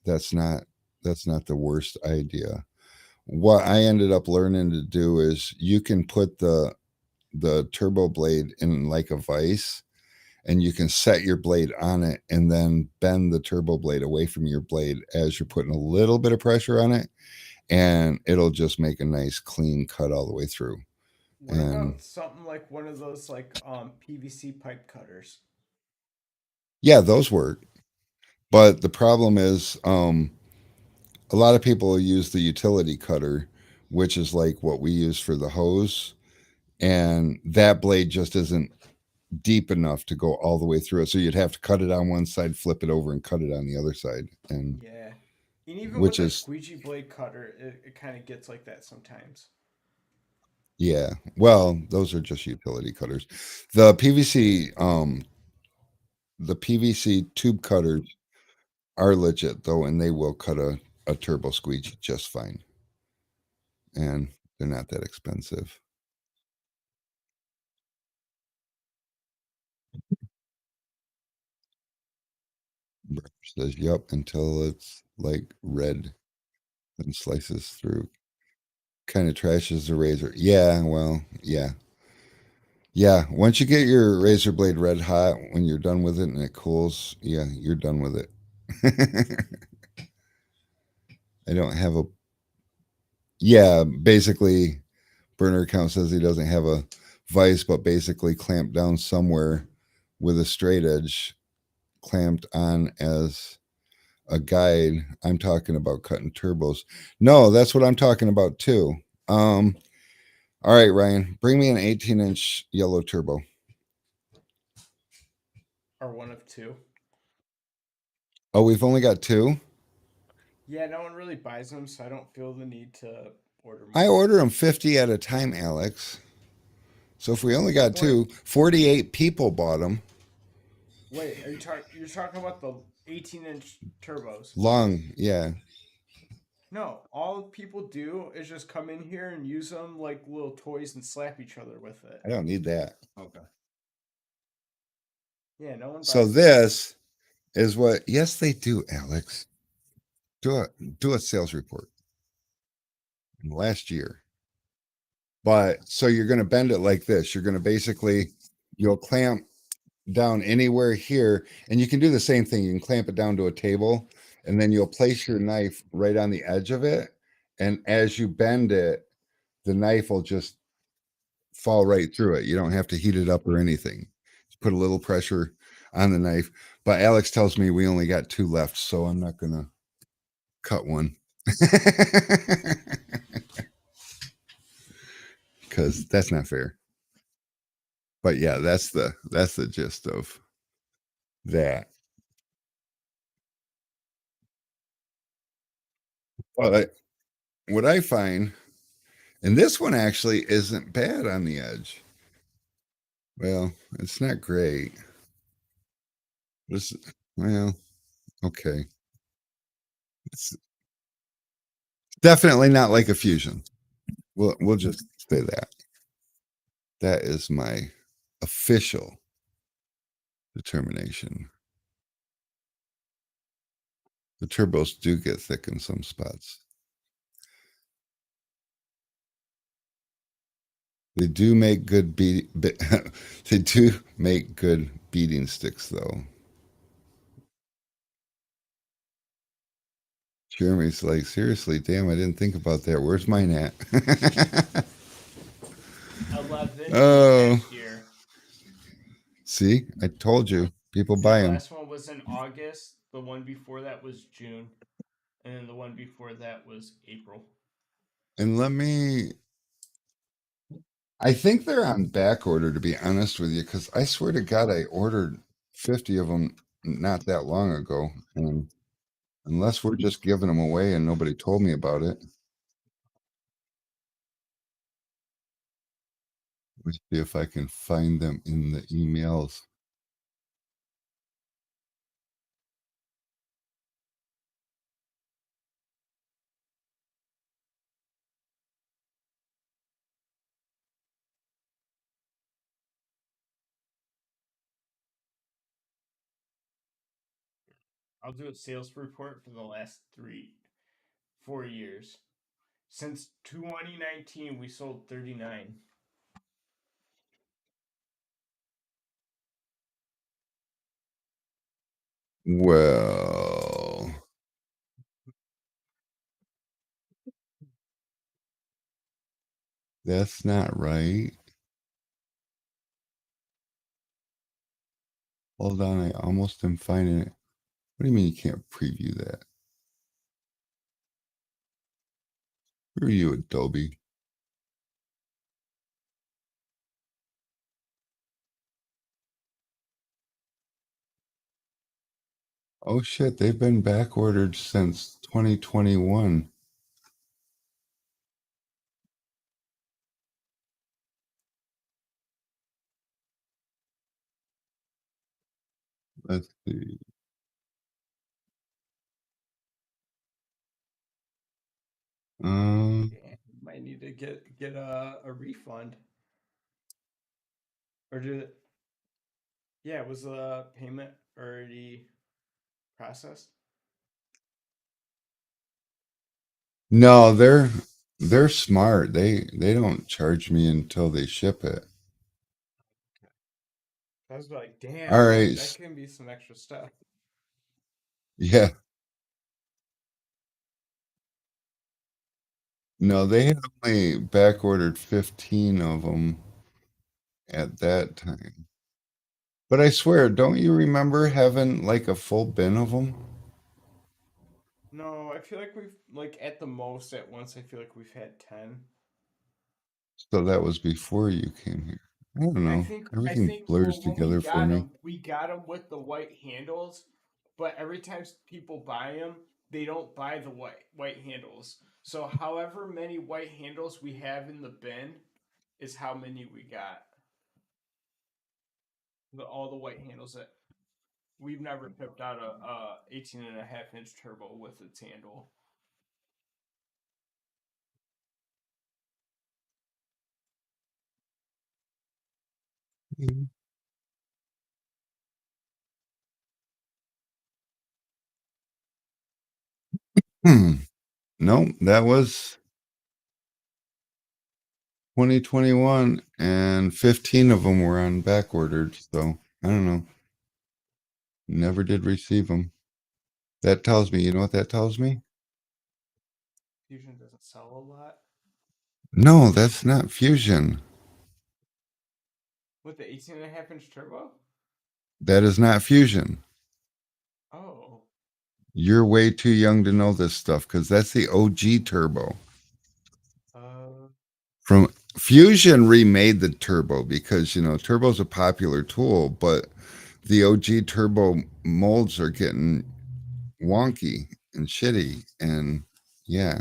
that's not that's not the worst idea. What I ended up learning to do is you can put the turbo blade in like a vise, and you can set your blade on it and then bend the turbo blade away from your blade as you're putting a little bit of pressure on it, and it'll just make a nice clean cut all the way through. What And about something like one of those like PVC pipe cutters? yeah, those work. But the problem is a lot of people use the utility cutter, which is like what we use for the hose, and that blade just isn't deep enough to go all the way through it. So you'd have to cut it on one side, flip it over, and cut it on the other side. And Yeah. And even which with a is, squeegee blade cutter, it kind of gets like that sometimes. yeah. Well, those are just utility cutters. The PVC, the PVC tube cutters are legit though, and they will cut a turbo squeegee just fine. And they're not that expensive. Brother says, "Yep," until it's like red and slices through. Kind of trashes the razor. Yeah, well, yeah. Yeah, once you get your razor blade red hot, when you're done with it and it cools, yeah, you're done with it. I don't have a, yeah, basically, burner account says he doesn't have a vise, but basically clamped down somewhere with a straight edge clamped on as a guide. I'm talking about cutting turbos. No, that's what I'm talking about too. Um, all right, Ryan, bring me an 18-inch yellow turbo. Or one of two. Oh, we've only got two? Yeah, no one really buys them, so I don't feel the need to order I more. order them 50 at a time, Alex. So if we only got For two, 48 people bought them. wait, are you talking? You're talking about the 18-inch turbos? Long, yeah. No, all people do is just come in here and use them like little toys and slap each other with it. I don't need that. Okay. Yeah, no one So buys them. this is what, yes, they do, Alex. Do a sales report last year. But so you're going to bend it like this. You're going to basically, you'll clamp down anywhere here, and you can do the same thing. You can clamp it down to a table, and then you'll place your knife right on the edge of it. And as you bend it, the knife will just fall right through it. You don't have to heat it up or anything. Just put a little pressure on the knife. But Alex tells me we only got two left, so I'm not going to cut one. Because that's not fair. But yeah, that's the gist of that. But what I find, and this one actually isn't bad on the edge. Well, it's not great. This, well, okay. It's definitely not like a fusion. We'll just say that. That is my official determination. The turbos do get thick in some spots. They do make good they do make good beating sticks though. Jeremy's like, seriously, damn, I didn't think about that. Where's mine at? 11 in Oh, that year. see, I told you, people Yeah, buy the them. last one was in August. The one before that was June, and then the one before that was April. And I think they're on back order, to be honest with you, because I swear to God, I ordered 50 of them not that long ago. And unless we're just giving them away and nobody told me about it, let's see if I can find them in the emails. I'll do a sales report for the last 4 years. Since 2019, we sold 39. Well, that's not right. Hold on, I almost am finding it. What do you mean you can't preview that? Who are you, Adobe? Oh shit, they've been back ordered since 2021. Let's see. Um, Yeah, might need to get a refund or do it. Yeah, was the payment already processed? no, they're smart. They don't charge me until they ship it. I was like, All damn, right. that can be some extra stuff. Yeah. No, they had only back ordered 15 of them at that time. But I swear, don't you remember having like a full bin of them? No, I feel like we've like at the most at once. I feel like we've had 10. So that was before you came here. I don't I know. think I Everything think blurs well when together for me. we got them with the white handles, but every time people buy them, they don't buy the white handles. So however many white handles we have in the bin is how many we got. All the white handles that we've never pipped out a 18.5 inch turbo with its handle. Hmm. No, that was 2021, and 15 of them were on back ordered. So I don't know. Never did receive them. That tells me, you know what that tells me? Fusion doesn't sell a lot No, that's not Fusion. with the 18.5 inch turbo. That is not Fusion. Oh, You're way too young to know this stuff because that's the OG turbo. uh, From Fusion remade the turbo because, you know, turbo's a popular tool, but the OG turbo molds are getting wonky and shitty. And yeah.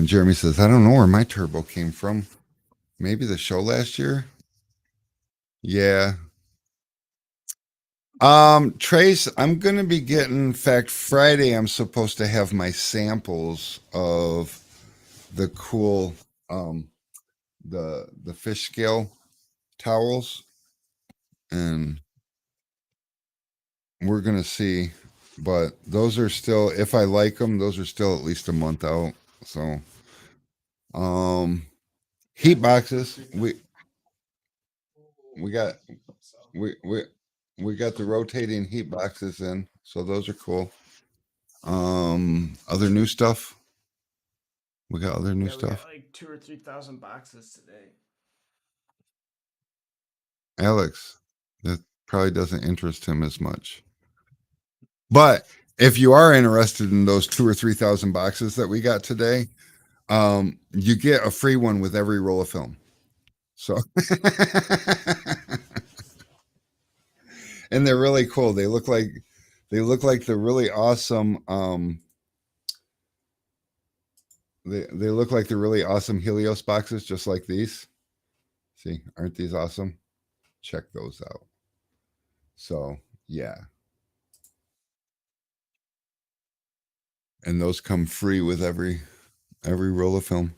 Jeremy says, I don't know where my turbo came from. Maybe the show last year. Yeah. Trace, I'm gonna be getting, in fact, Friday I'm supposed to have my samples of the cool the fish scale towels, and we're gonna see. But those are still, if I like them, those are still at least a month out. So um heat boxes. We got so we we we got the rotating heat boxes in, so those are cool. Other new stuff. We got other new yeah, we got stuff. like 2 or 3 thousand boxes today. Alex, that probably doesn't interest him as much. But if you are interested in those 2 or 3 thousand boxes that we got today, you get a free one with every roll of film. So, and they're really cool. They look like the really awesome. They look like the really awesome Helios boxes, just like these. See, aren't these awesome? Check those out. So yeah, and those come free with every roll of film.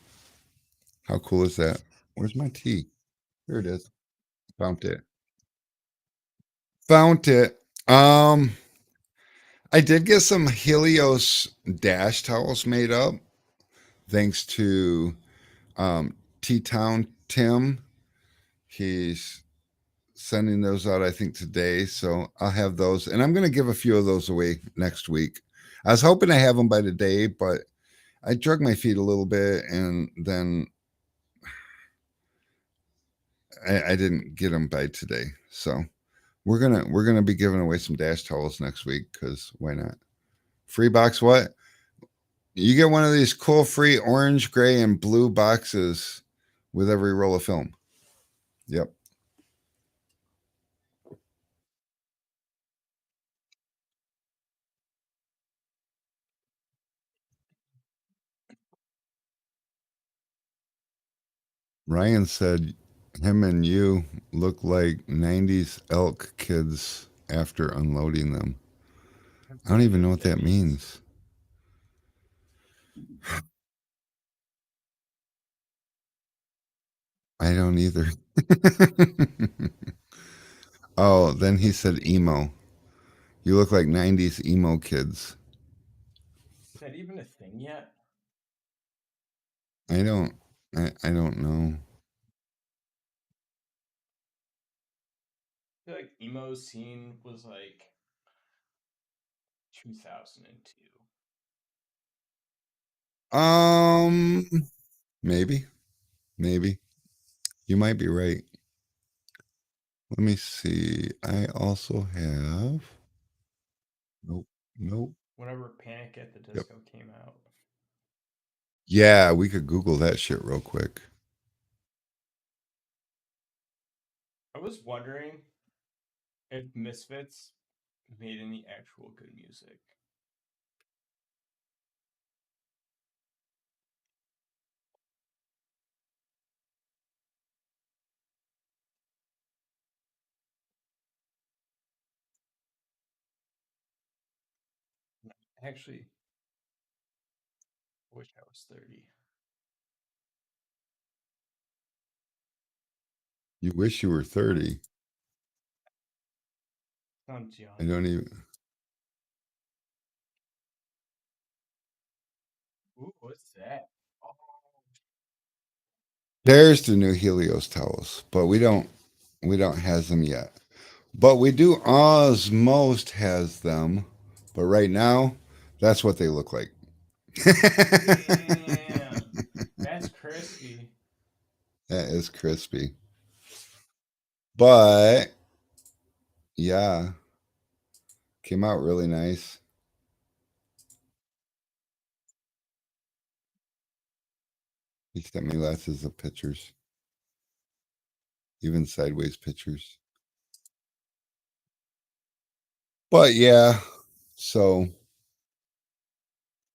How cool is that? Where's my tea? Here it is. Found it. Found it. I did get some Helios dash towels made up, thanks to T Town Tim. He's sending those out, I think, today. So I'll have those, and I'm going to give a few of those away next week. I was hoping to have them by today, but I drug my feet a little bit, and then I didn't get them by today. So we're gonna be giving away some dash towels next week because why not? Free box what? You get one of these cool free orange, gray, and blue boxes with every roll of film. Yep. Ryan said him and you look like 90s elk kids after unloading them. I don't even know what that means. I don't either. Oh, then he said emo. You look like 90s emo kids. Is that even a thing yet? I don't I don't know. I feel like emo scene was like 2002. Um maybe. Maybe. You might be right. Let me see. I also have nope. Nope. Whenever Panic at the Yep. Disco came out. Yeah, we could Google that shit real quick. I was wondering if Misfits made any actual good music. Actually, wish I was 30. You wish you were 30. Sounds I young. don't even. Ooh, what's that? Oh, There's the new Helios towels, but we don't has them yet. But we do. Osmost has them, but right now, that's what they look like. damn. That's crispy. That is crispy. But yeah, came out really nice. He sent me lots of pictures, even sideways pictures. But yeah, so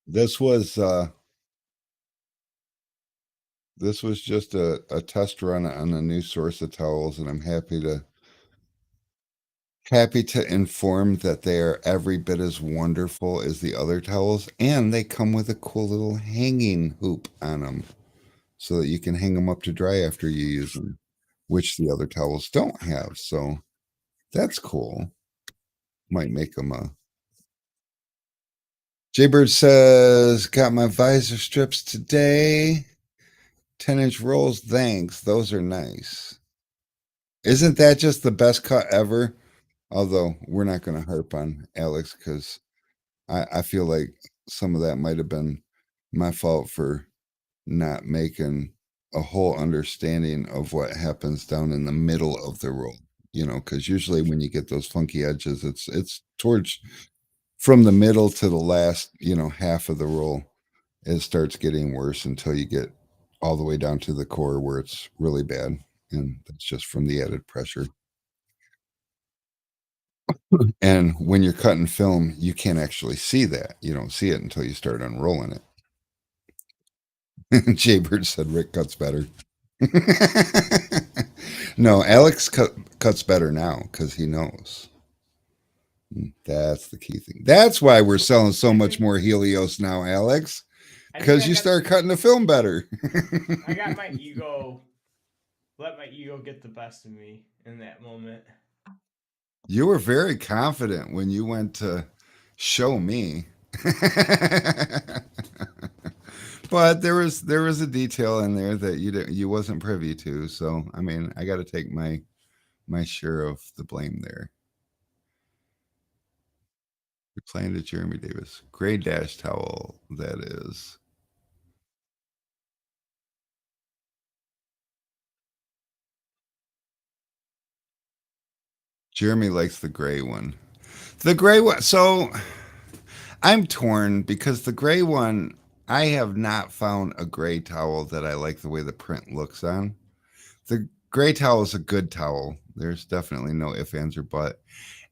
this was uh this was just a test run on a new source of towels, and I'm happy to inform that they are every bit as wonderful as the other towels, and they come with a cool little hanging hoop on them so that you can hang them up to dry after you use them, which the other towels don't have. So that's cool. Might make them a. Jaybird says, got my visor strips today. 10-inch rolls, thanks. Those are nice. Isn't that just the best cut ever? Although we're not going to harp on Alex because I feel like some of that might have been my fault for not making a whole understanding of what happens down in the middle of the roll. Because usually when you get those funky edges, it's towards from the middle to the last, half of the roll. It starts getting worse until you get all the way down to the core where it's really bad, and that's just from the added pressure. And when you're cutting film, you can't actually see that. You don't see it until you start unrolling it. Jaybird said Rick cuts better. No, Alex cuts better now because he knows. That's the key thing. That's why we're selling so I much think more Helios now, Alex, I think because I you got start cutting the film better. I got my ego let my ego get the best of me in that moment. You were very confident when you went to show me. But there was a detail in there that you wasn't privy to, so I mean, I got to take my share of the blame there. You're playing to Jeremy Davis. Gray dash towel, that is. Jeremy likes the gray one. The gray one. So I'm torn because the gray one, I have not found a gray towel that I like the way the print looks on. The gray towel is a good towel. There's definitely no ifs, ands, or but.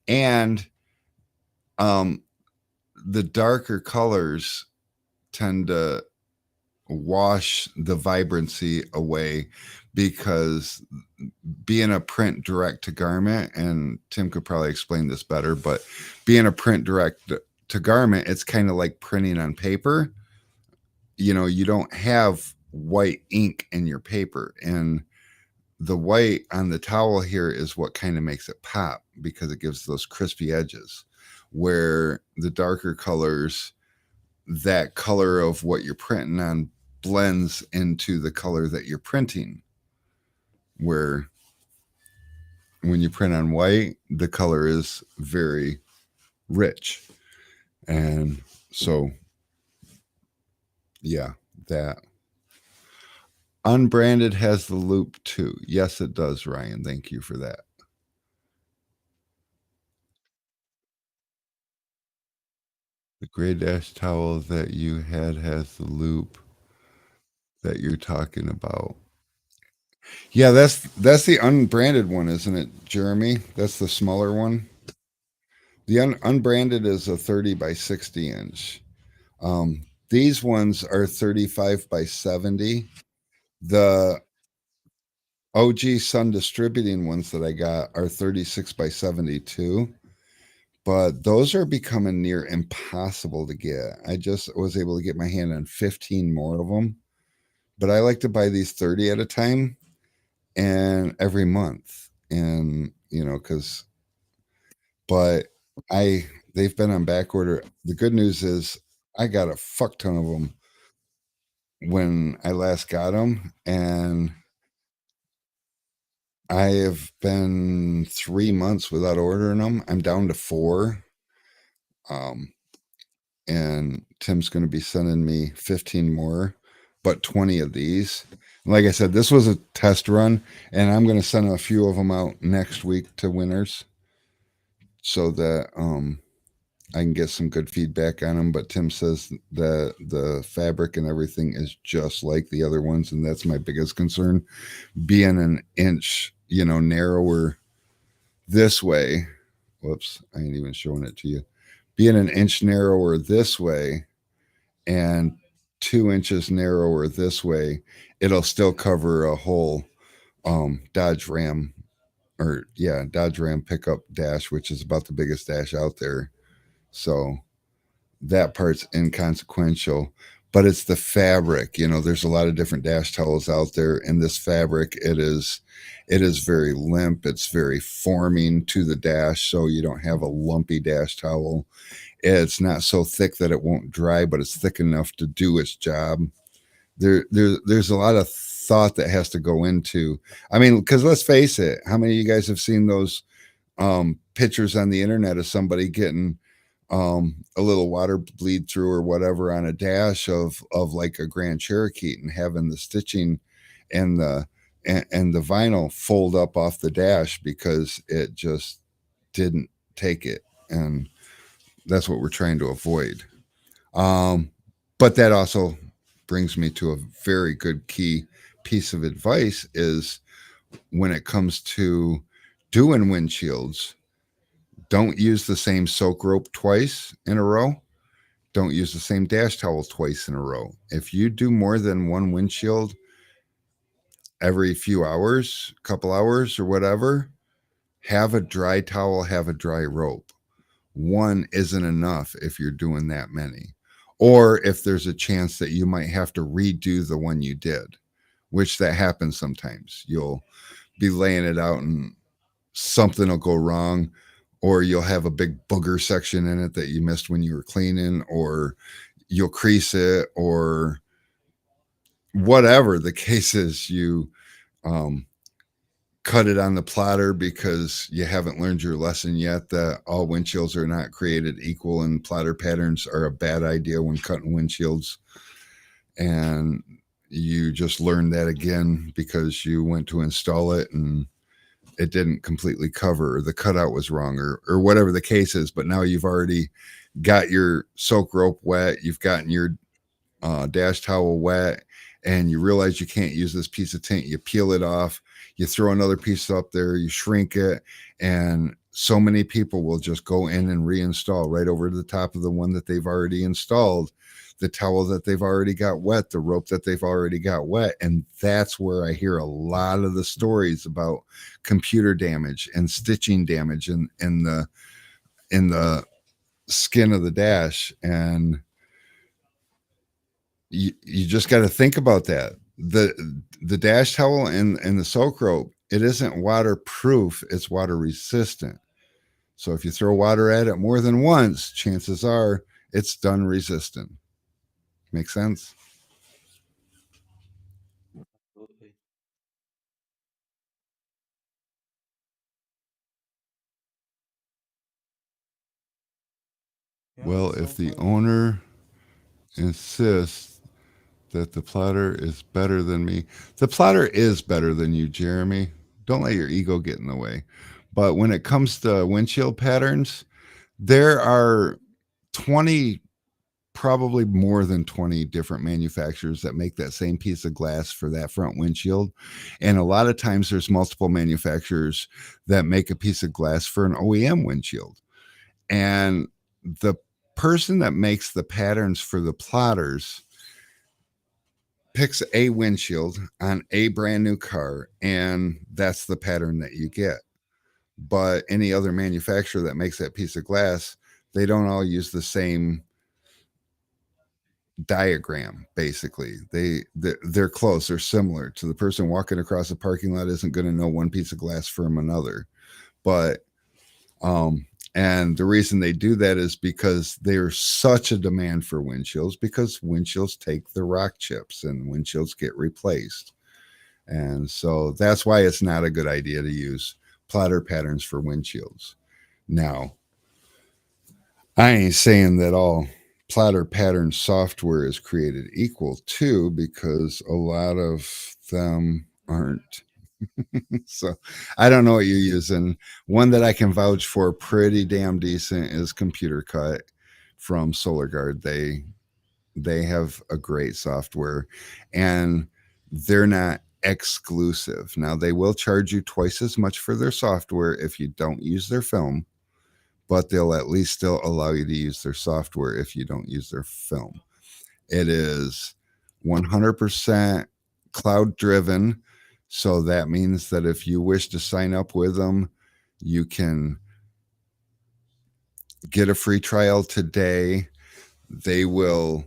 And um, the darker colors tend to wash the vibrancy away because being a print direct to garment, and Tim could probably explain this better, but being a print direct to garment, it's kind of like printing on paper. You don't have white ink in your paper, and the white on the towel here is what kind of makes it pop because it gives those crispy edges, where the darker colors, that color of what you're printing on blends into the color that you're printing, where when you print on white, the color is very rich. And so, yeah, that unbranded has the loop too. Yes, it does, Ryan. Thank you for that. The gray dash towel that you had has the loop that you're talking about. Yeah, that's the unbranded one, isn't it, Jeremy? That's the smaller one. The unbranded is a 30 by 60 inch. These ones are 35 by 70. The OG Sun Distributing ones that I got are 36 by 72, but those are becoming near impossible to get. I just was able to get my hand on 15 more of them, but I like to buy these 30 at a time and every month. And, because, but they've been on back order. The good news is I got a fuck ton of them when I last got them, and I have been 3 months without ordering them. I'm down to four. Um, and Tim's going to be sending me 15 more, but 20 of these. Like I said, this was a test run, and I'm going to send a few of them out next week to winners so that I can get some good feedback on them. But Tim says that the fabric and everything is just like the other ones, and that's my biggest concern. Being an inch, narrower this way. Whoops, I ain't even showing it to you. Being an inch narrower this way and 2 inches narrower this way, it'll still cover a whole Dodge Ram, or yeah, Dodge Ram pickup dash, which is about the biggest dash out there. So that part's inconsequential, but it's the fabric. There's a lot of different dash towels out there, and this fabric, it is very limp. It's very forming to the dash, so you don't have a lumpy dash towel. It's not so thick that it won't dry, but it's thick enough to do its job. There's a lot of thought that has to go into. I mean, because let's face it, how many of you guys have seen those pictures on the internet of somebody getting a little water bleed through or whatever on a dash of like a Grand Cherokee, and having the stitching and the vinyl fold up off the dash because it just didn't take it, and that's what we're trying to avoid. Um, but that also brings me to a very good key piece of advice: is when it comes to doing windshields, don't use the same soak rope twice in a row. Don't use the same dash towel twice in a row. If you do more than one windshield every few hours, couple hours or whatever, have a dry towel, have a dry rope. One isn't enough if you're doing that many. Or if there's a chance that you might have to redo the one you did, which that happens sometimes. You'll be laying it out and something will go wrong, or you'll have a big booger section in it that you missed when you were cleaning, or you'll crease it, or whatever the case is. You um, cut it on the plotter because you haven't learned your lesson yet that all windshields are not created equal, and plotter patterns are a bad idea when cutting windshields. And you just learned that again because you went to install it and it didn't completely cover, or the cutout was wrong, or whatever the case is. But now you've already got your soak rope wet, you've gotten your dash towel wet, and you realize you can't use this piece of tint. You peel it off, you throw another piece up there, you shrink it, and so many people will just go in and reinstall right over the top of the one that they've already installed, the towel that they've already got wet, the rope that they've already got wet. And that's where I hear a lot of the stories about computer damage and stitching damage in the skin of the dash. And you just got to think about that. The dash towel and the soak rope, it isn't waterproof, it's water resistant. So if you throw water at it more than once, chances are it's done resistant. Make sense? Absolutely. Yeah, Well, that's so if the funny. owner insists that the plotter is better than me, the plotter is better than you, Jeremy. Don't let your ego get in the way. But when it comes to windshield patterns, there are 20 probably more than 20 different manufacturers that make that same piece of glass for that front windshield. And a lot of times there's multiple manufacturers that make a piece of glass for an OEM windshield. And the person that makes the patterns for the plotters picks a windshield on a brand new car, and that's the pattern that you get. But any other manufacturer that makes that piece of glass, they don't all use the same diagram. Basically, they're close, they're similar. To the person walking across the parking lot isn't going to know one piece of glass from another. But and the reason they do that is because there's such a demand for windshields, because windshields take the rock chips and windshields get replaced. And so that's why it's not a good idea to use plotter patterns for windshields. Now, I ain't saying that all plotter pattern software is created equal too, because a lot of them aren't. So I don't know what you're using. One that I can vouch for pretty damn decent is Computer Cut from SolarGuard. They have a great software, and they're not exclusive. Now they will charge you twice as much for their software if you don't use their film, but they'll at least still allow you to use their software if you don't use their film. It is 100% cloud driven. So that means that if you wish to sign up with them, you can get a free trial today. They will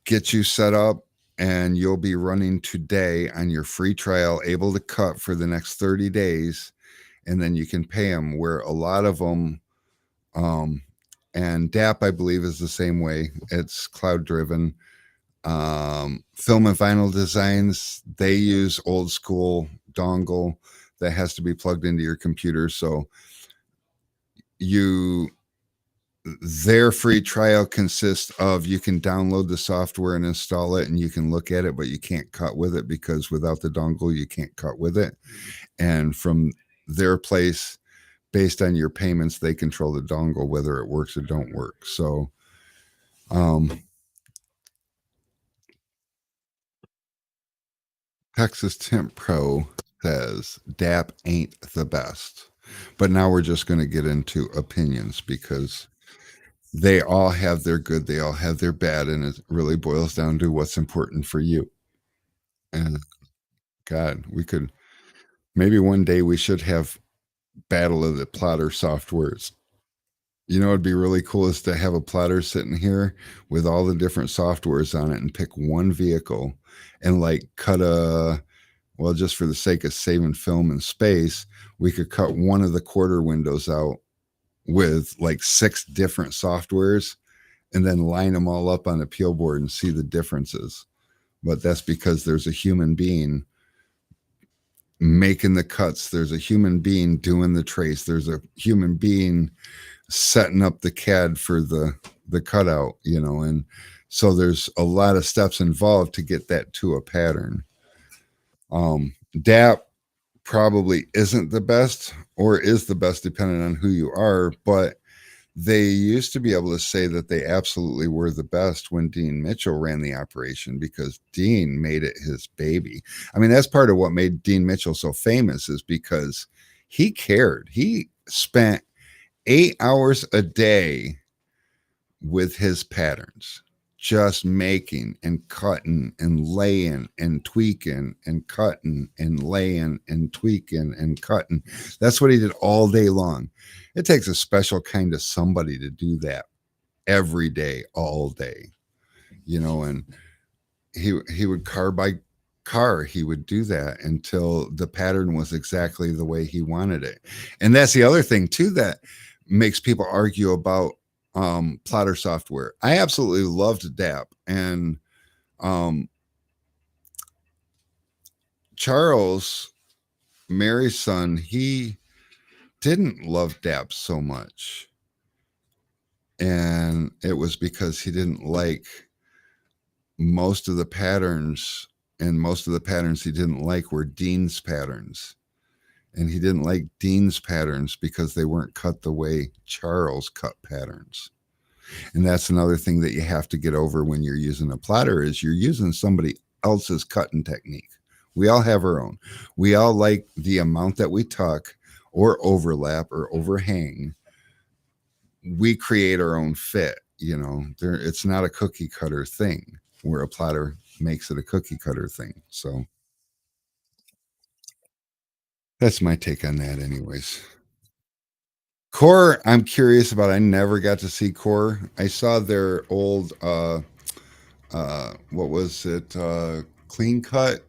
get you set up, and you'll be running today on your free trial, able to cut for the next 30 days. And then you can pay them, where a lot of them, and DAP, I believe, is the same way. It's cloud driven. Film and Vinyl Designs, they use old school dongle that has to be plugged into your computer. So their free trial consists of, you can download the software and install it, and you can look at it, but you can't cut with it, because without the dongle you can't cut with it. And from their place, based on your payments, they control the dongle, whether it works or don't work. So Texas Tint Pro says DAP ain't the best. But now we're just going to get into opinions, because they all have their good, they all have their bad, and it really boils down to what's important for you. And God, we could, maybe one day we should have battle of the plotter softwares. You know, it'd be really cool is to have a plotter sitting here with all the different softwares on it, and pick one vehicle and like cut well, just for the sake of saving film and space, we could cut one of the quarter windows out with like 6 different softwares, and then line them all up on a peel board and see the differences. But that's because there's a human being making the cuts. There's a human being doing the trace. There's a human being setting up the CAD for the cutout, you know, and so there's a lot of steps involved to get that to a pattern. DAP probably isn't the best, or is the best depending on who you are, but they used to be able to say that they absolutely were the best when Dean Mitchell ran the operation, because Dean made it his baby. I mean, that's part of what made Dean Mitchell so famous, is because he cared. He spent 8 hours a day with his patterns, just making and cutting and laying and tweaking and cutting and laying and tweaking and cutting. That's what he did all day long. It takes a special kind of somebody to do that every day, all day, you know. And he would car by car, he would do that until the pattern was exactly the way he wanted it. And that's the other thing too that makes people argue about plotter software. I absolutely loved DAP, and Charles, Mary's son, he didn't love DAP so much, and it was because he didn't like most of the patterns, and most of the patterns he didn't like were Dean's patterns, and he didn't like Dean's patterns because they weren't cut the way Charles cut patterns. And that's another thing that you have to get over when you're using a plotter is you're using somebody else's cutting technique. We all have our own. We all like the amount that we tuck or overlap or overhang. We create our own fit. It's not a cookie cutter thing where a plotter makes it a cookie cutter thing. So that's my take on that, anyways. Core, I'm curious about. I never got to see Core. I saw their old what was it? Clean cut,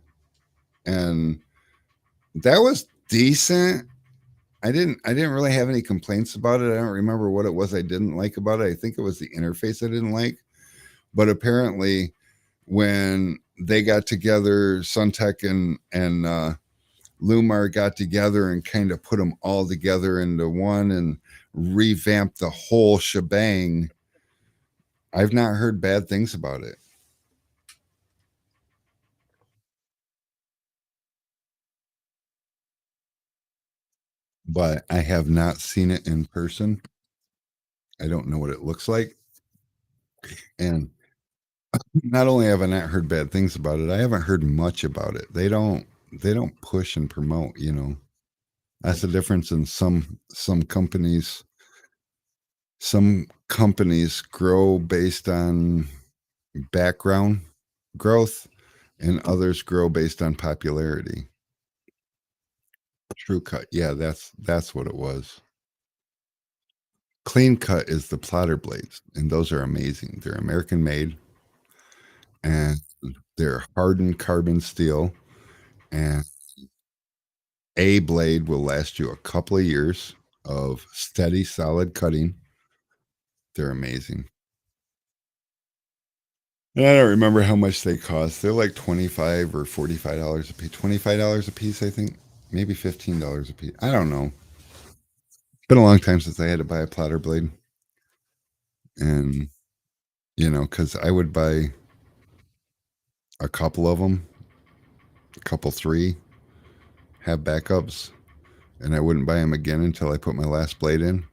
and that was decent. I didn't really have any complaints about it. I don't remember what it was I didn't like about it. I think it was the interface I didn't like. But apparently when they got together, Suntech and Lumar got together and kind of put them all together into one and revamped the whole shebang. I've not heard bad things about it. But I have not seen it in person. I don't know what it looks like. And not only have I not heard bad things about it, I haven't heard much about it. They don't push and promote. That's the difference in some companies. Some companies grow based on background growth and others grow based on popularity. True cut. Yeah, that's what it was. Clean cut is the plotter blades, and those are amazing. They're American made and they're hardened carbon steel, and a blade will last you a couple of years of steady, solid cutting. They're amazing. And I don't remember how much they cost. They're like $25 or $45 a piece. $25 a piece, I think. Maybe $15 a piece. I don't know. Been a long time since I had to buy a plotter blade. And, because I would buy a couple of them, a couple, three, have backups, and I wouldn't buy them again until I put my last blade in.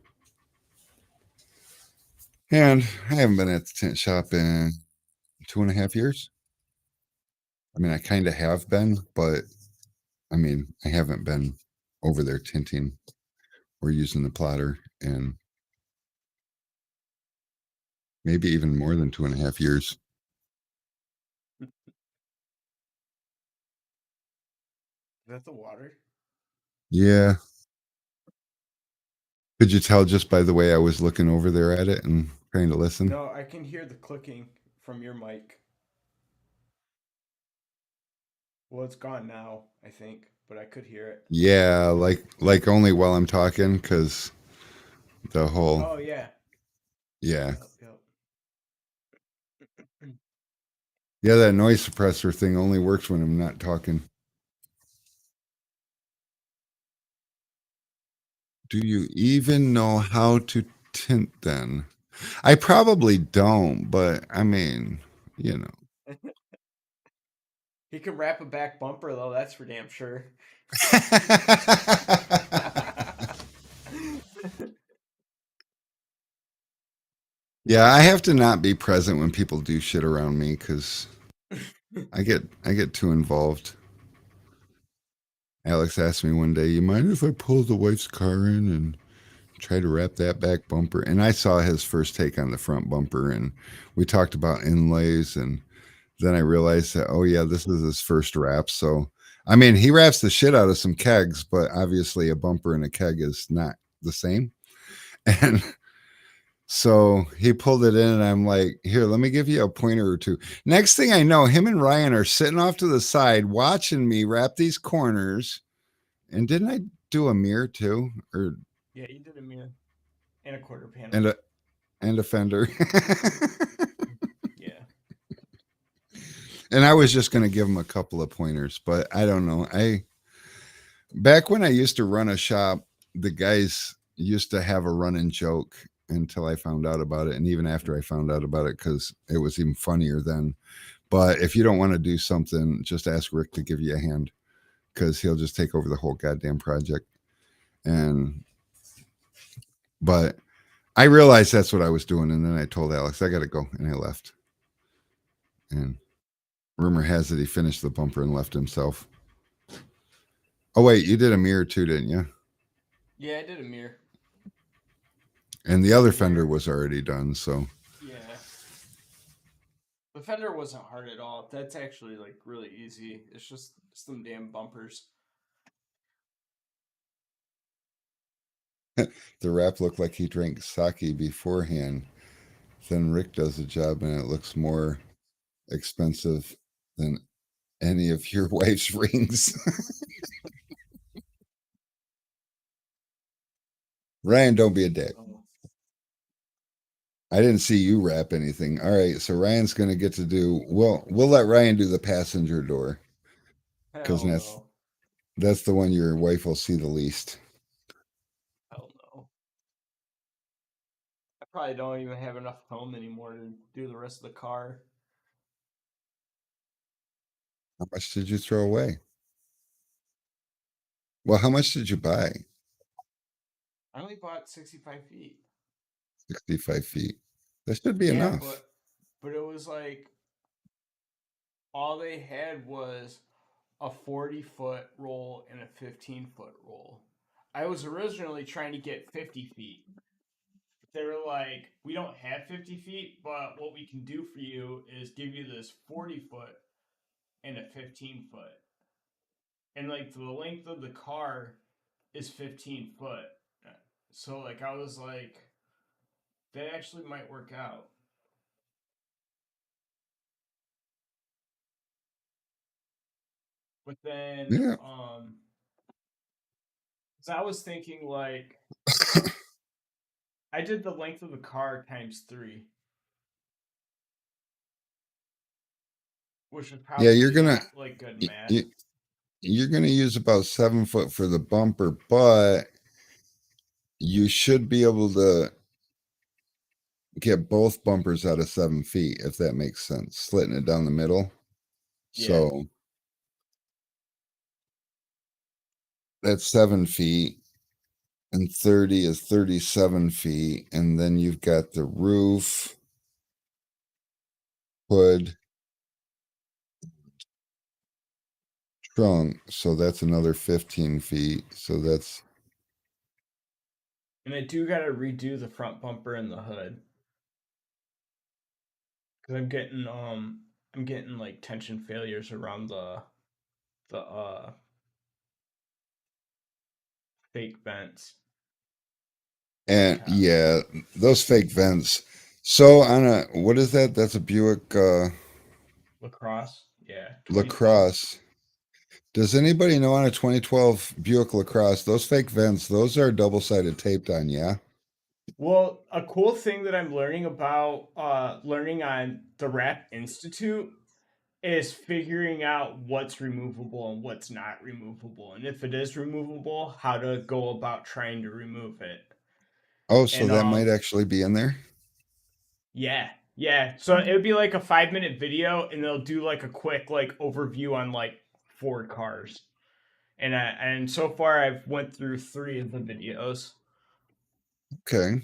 And I haven't been at the tint shop in 2.5 years. I mean, I kind of have been, but I mean, I haven't been over there tinting or using the plotter in maybe even more than 2.5 years. Is that the water? Yeah. Could you tell just by the way I was looking over there at it and trying to listen? No, I can hear the clicking from your mic. Well, it's gone now, I think, but I could hear it. Yeah, like only while I'm talking, because the whole Oh yeah. yeah. Yep. Yeah, that noise suppressor thing only works when I'm not talking. Do you even know how to tint then? I probably don't, but I mean, you know. He can wrap a back bumper though, that's for damn sure. Yeah, I have to not be present when people do shit around me because I get too involved. Alex asked me one day, "You mind if I pull the wife's car in and try to wrap that back bumper?" And I saw his first take on the front bumper, and we talked about inlays, and then I realized that, oh yeah, this is his first wrap. So I mean, he wraps the shit out of some kegs, but obviously a bumper and a keg is not the same. And so he pulled it in, and I'm like, "Here, let me give you a pointer or two." Next thing I know, him and Ryan are sitting off to the side watching me wrap these corners. And didn't I do a mirror too, or Yeah, you did a mirror and a quarter panel. and a fender? Yeah. And I was just going to give him a couple of pointers, but I don't know. Back when I used to run a shop, the guys used to have a running joke until I found out about it, and even after I found out about it, because it was even funnier then. But if you don't want to do something, just ask Rick to give you a hand, because he'll just take over the whole goddamn project. But I realized that's what I was doing, and then I told Alex I got to go, and I left. And rumor has it he finished the bumper and left himself. Oh wait, you did a mirror too, didn't you? Yeah, I did a mirror. And the other fender was already done, so Yeah. The fender wasn't hard at all. That's actually like really easy. It's just some damn bumpers. the wrap looked like he drank sake beforehand. Then Rick does the job, and it looks more expensive than any of your wife's rings. Ryan, don't be a dick. Oh. I didn't see you wrap anything. All right, so Ryan's going to get to do. We'll let Ryan do the passenger door because Hell no. that's the one your wife will see the least. Hell no. I probably don't even have enough foam anymore to do the rest of the car. How much did you throw away? Well, how much did you buy? I only bought 65 feet. 65 feet. That should be Yeah, enough. but it was like all they had was a 40-foot roll and a 15-foot roll. I was originally trying to get 50 feet. They were like, we don't have 50 feet, but what we can do for you is give you this 40-foot and a 15-foot. And like the length of the car is 15 foot. So like I was like, that actually might work out. But then, Yeah. so I was thinking like, I did the length of the car times 3, which is Yeah, you're probably gonna not like good y- math. y- you're gonna use about 7 foot for the bumper, but you should be able to get both bumpers out of 7 feet, if that makes sense. Slitting it down the middle. Yeah. So that's 7 feet, and 30 is 37 feet. And then you've got the roof, hood, trunk. So that's another 15 feet. So that's And I do got to redo the front bumper and the hood. Cuz I'm getting like tension failures around the fake vents. On and top. yeah, those fake vents. So on a what is that? That's a Buick Lacrosse, yeah, 2012. LaCrosse. Does anybody know on a 2012 Buick LaCrosse, those fake vents, those are double-sided taped on, yeah? Well, a cool thing that I'm learning about learning on the Rap Institute is figuring out what's removable and what's not removable, and if it is removable, how to go about trying to remove it. Oh, so And that might actually be in there? yeah, yeah. So it would be like a 5-minute video, and they'll do like a quick like overview on like 4 cars. And so far I've went through 3 of the videos. Okay.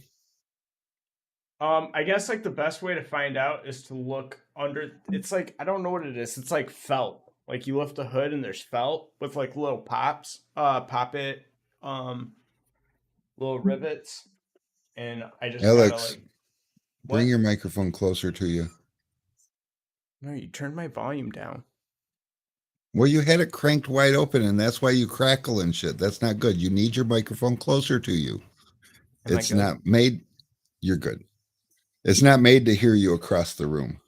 I guess like the best way to find out is to look under. It's like I don't know what it is. It's like felt. Like you lift the hood and there's felt with like little pops, pop it, um, little rivets, and I just gotta Alex, like bring what? your microphone closer to you. No, you turned my volume down. Well, you had it cranked wide open, and that's why you crackle and shit. That's not good. You need your microphone closer to you. Am I It's good? not made, you're good. It's not made to hear you across the room.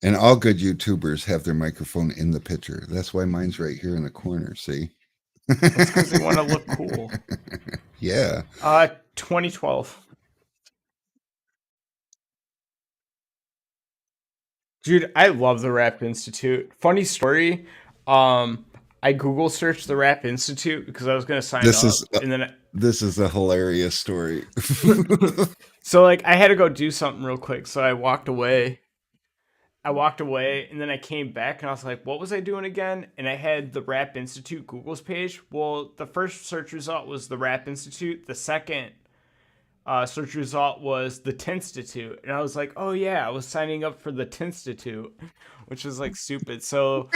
And all good YouTubers have their microphone in the picture. That's why mine's right here in the corner. See? That's because they want to look cool. Yeah. 2012. Dude, I love the Rap Institute. Funny story. I Google searched the Rap Institute because I was gonna sign This up, is and then this is a hilarious story. so like I had to go do something real quick, so I walked away. And then I came back and I was like, what was I doing again? And I had the Rap Institute Google's page. Well, the first search result was the Rap Institute. The second search result was the Tinstitute, and I was like, oh yeah, I was signing up for the Tinstitute, which is like stupid. So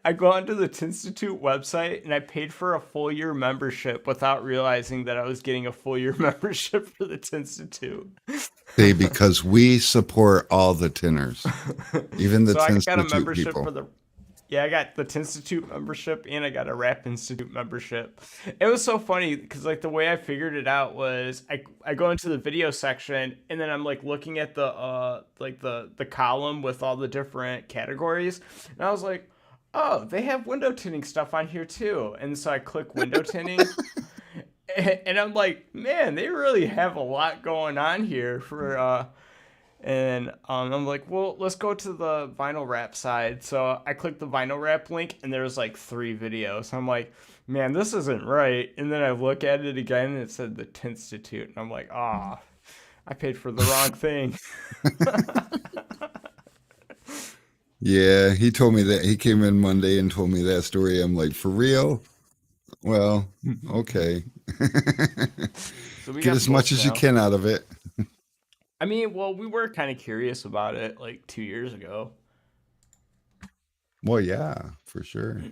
I go onto the Tinstitute website and I paid for a full year membership without realizing that I was getting a full year membership for the Tinstitute. See, because we support all the tinners, even the So I got a Tinstitute membership people. for the yeah, I got the Tinstitute membership and I got a Rap Institute membership. It was so funny because like the way I figured it out was I go into the video section and then I'm like looking at the like the column with all the different categories and I was like, oh, they have window tinting stuff on here too. And so I click window tinting and I'm like, man, they really have a lot going on here for and I'm like, well, let's go to the vinyl wrap side. So I clicked the vinyl wrap link, and there's like 3 videos. I'm like, man, this isn't right. And then I look at it again, and it said the Tinstitute, and I'm like, ah, I paid for the wrong thing. Yeah, he told me that he came in Monday and told me that story. I'm like, for real? Well, okay. So we Get got as much both as you now. can out of it. I mean, well, we were kind of curious about it like 2 years ago. Well, yeah, for sure.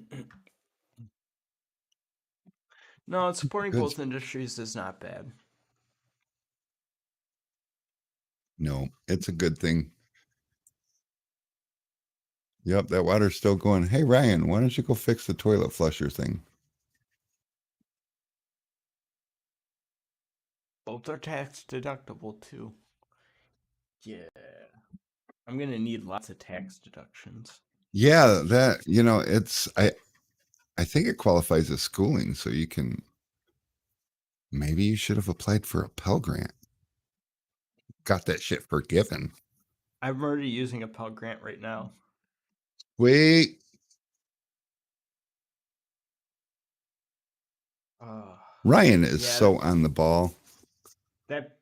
No, supporting Good. both industries is not bad. No, it's a good thing. Yep, that water's still going. Hey, Ryan, why don't you go fix the toilet flusher thing? Both are tax deductible too. Yeah, I'm gonna need lots of tax deductions. Yeah, that, I think it qualifies as schooling, so you can maybe you should have applied for a Pell Grant. Got that shit forgiven. I'm already using a Pell Grant right now. Wait. Uh, Ryan is yeah, so on the ball. that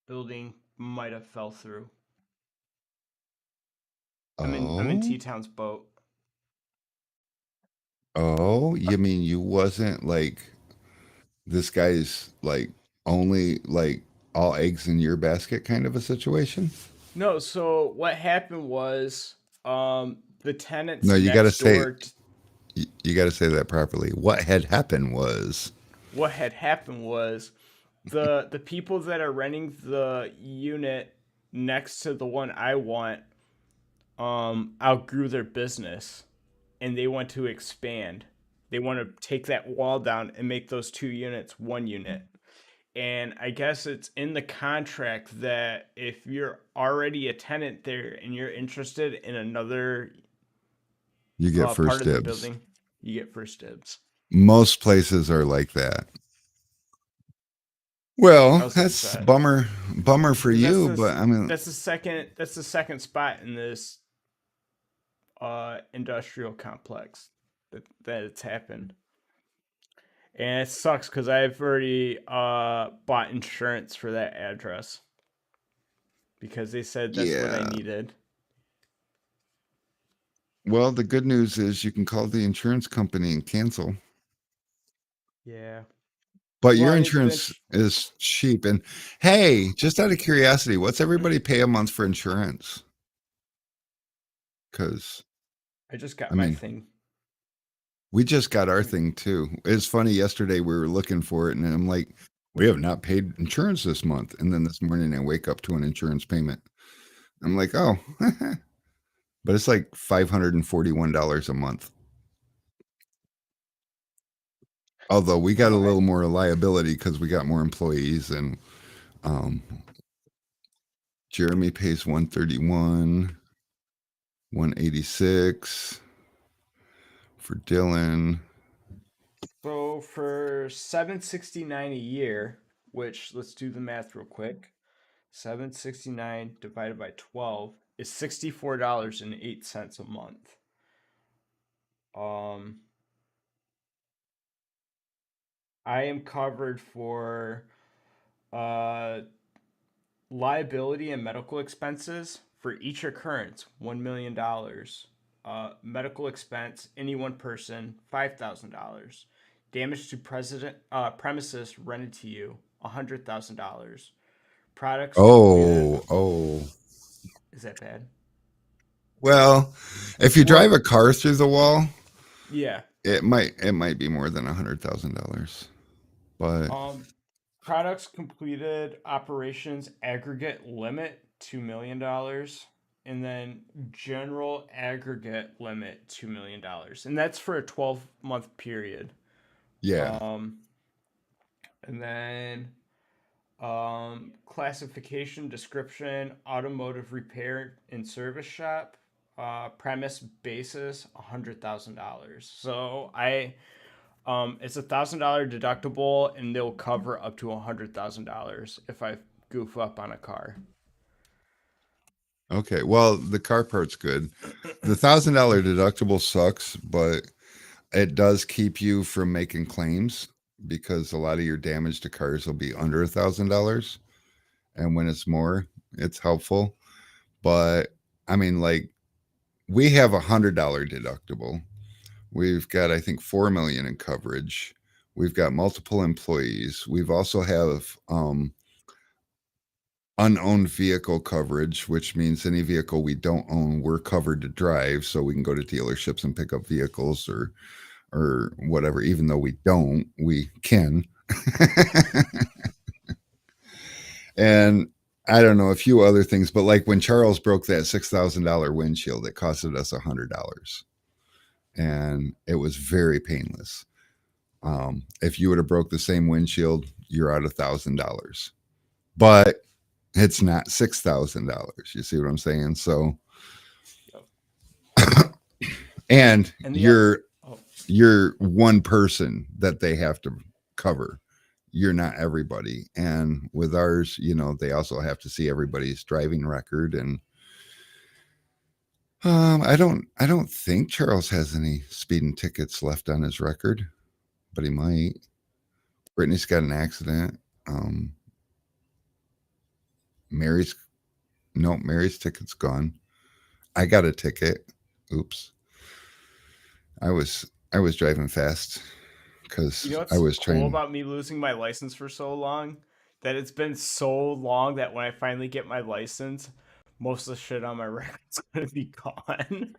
building might have fell through. I'm in Oh, T Town's boat. oh, you mean you wasn't like this guy's like only like all eggs in your basket kind of a situation? No, so what happened was the No, tenants you got to next say door you got to say that properly. What had happened was, what had happened was the people that are renting the unit next to the one I want outgrew their business and they want to expand. They want to take that wall down and make those 2 units 1 unit. And I guess it's in the contract that if you're already a tenant there and you're interested in another you get part first of the dibs. building, you get first dibs. Most places are like that. I Well, was that's upset bummer for because you, but I mean, that's the second spot in this industrial complex that it's happened. And it sucks because I've already bought insurance for that address because they said that's what I yeah. needed. Well, the good news is you can call the insurance company and cancel. Yeah. But Well, your I mean, insurance is cheap. And hey, just out of curiosity, what's everybody pay a month for insurance? Because I just got I my mean, thing. we just got our I mean, thing too. It's funny. Yesterday we were looking for it, and I'm like, we have not paid insurance this month. And then this morning I wake up to an insurance payment. I'm like, oh, but it's like $541 a month. Although we got a no, I little more liability because we got more employees, and um, Jeremy pays 131, 186 for Dylan. so for 769 a year, which let's do the math real quick. 769 divided by 12 is $64.08 a month. Um, I am covered for uh liability and medical expenses for each occurrence, $1 million. Medical expense, any one person, $5,000. Damage to premises rented to you, $100,000. Products completed. Oh. Is that bad? Well, if you drive Well, a car through the wall, yeah. it might be more than $100,000. But Um, Products completed operations aggregate limit $2 million, and then general aggregate limit $2 million, and that's for a 12-month period. yeah. Um, and then classification description automotive repair and service shop. Premise basis $100,000. So it's $1,000 deductible, and they'll cover up to $100,000 if I goof up on a car. Okay. Well, the car part's good. The $1,000 deductible sucks, but it does keep you from making claims because a lot of your damage to cars will be under $1,000, and when it's more, it's helpful. But I mean, like, we have $100 deductible. We've got, I think, 4 million in coverage. We've got multiple employees. We've also have unowned vehicle coverage, which means any vehicle we don't own, we're covered to drive, so we can go to dealerships and pick up vehicles or whatever. Even though we don't, we can. And I don't know a few other things, but like when Charles broke that $6,000 windshield, it costed us $100, and it was very painless. If you would have broke the same windshield, you're out $1,000, but it's not $6,000. You see what I'm saying? So, Yep. and And oh, you're one person that they have to cover. You're not everybody. And with ours, they also have to see everybody's driving record. And I don't think Charles has any speeding tickets left on his record, but he might. Brittany's got an accident. Mary's no, Mary's ticket's gone. I got a ticket. Oops. I was driving fast you know because I what's was cool trying. about me losing my license for so long? That it's been so long that when I finally get my license, most of the shit on my record's gonna be gone.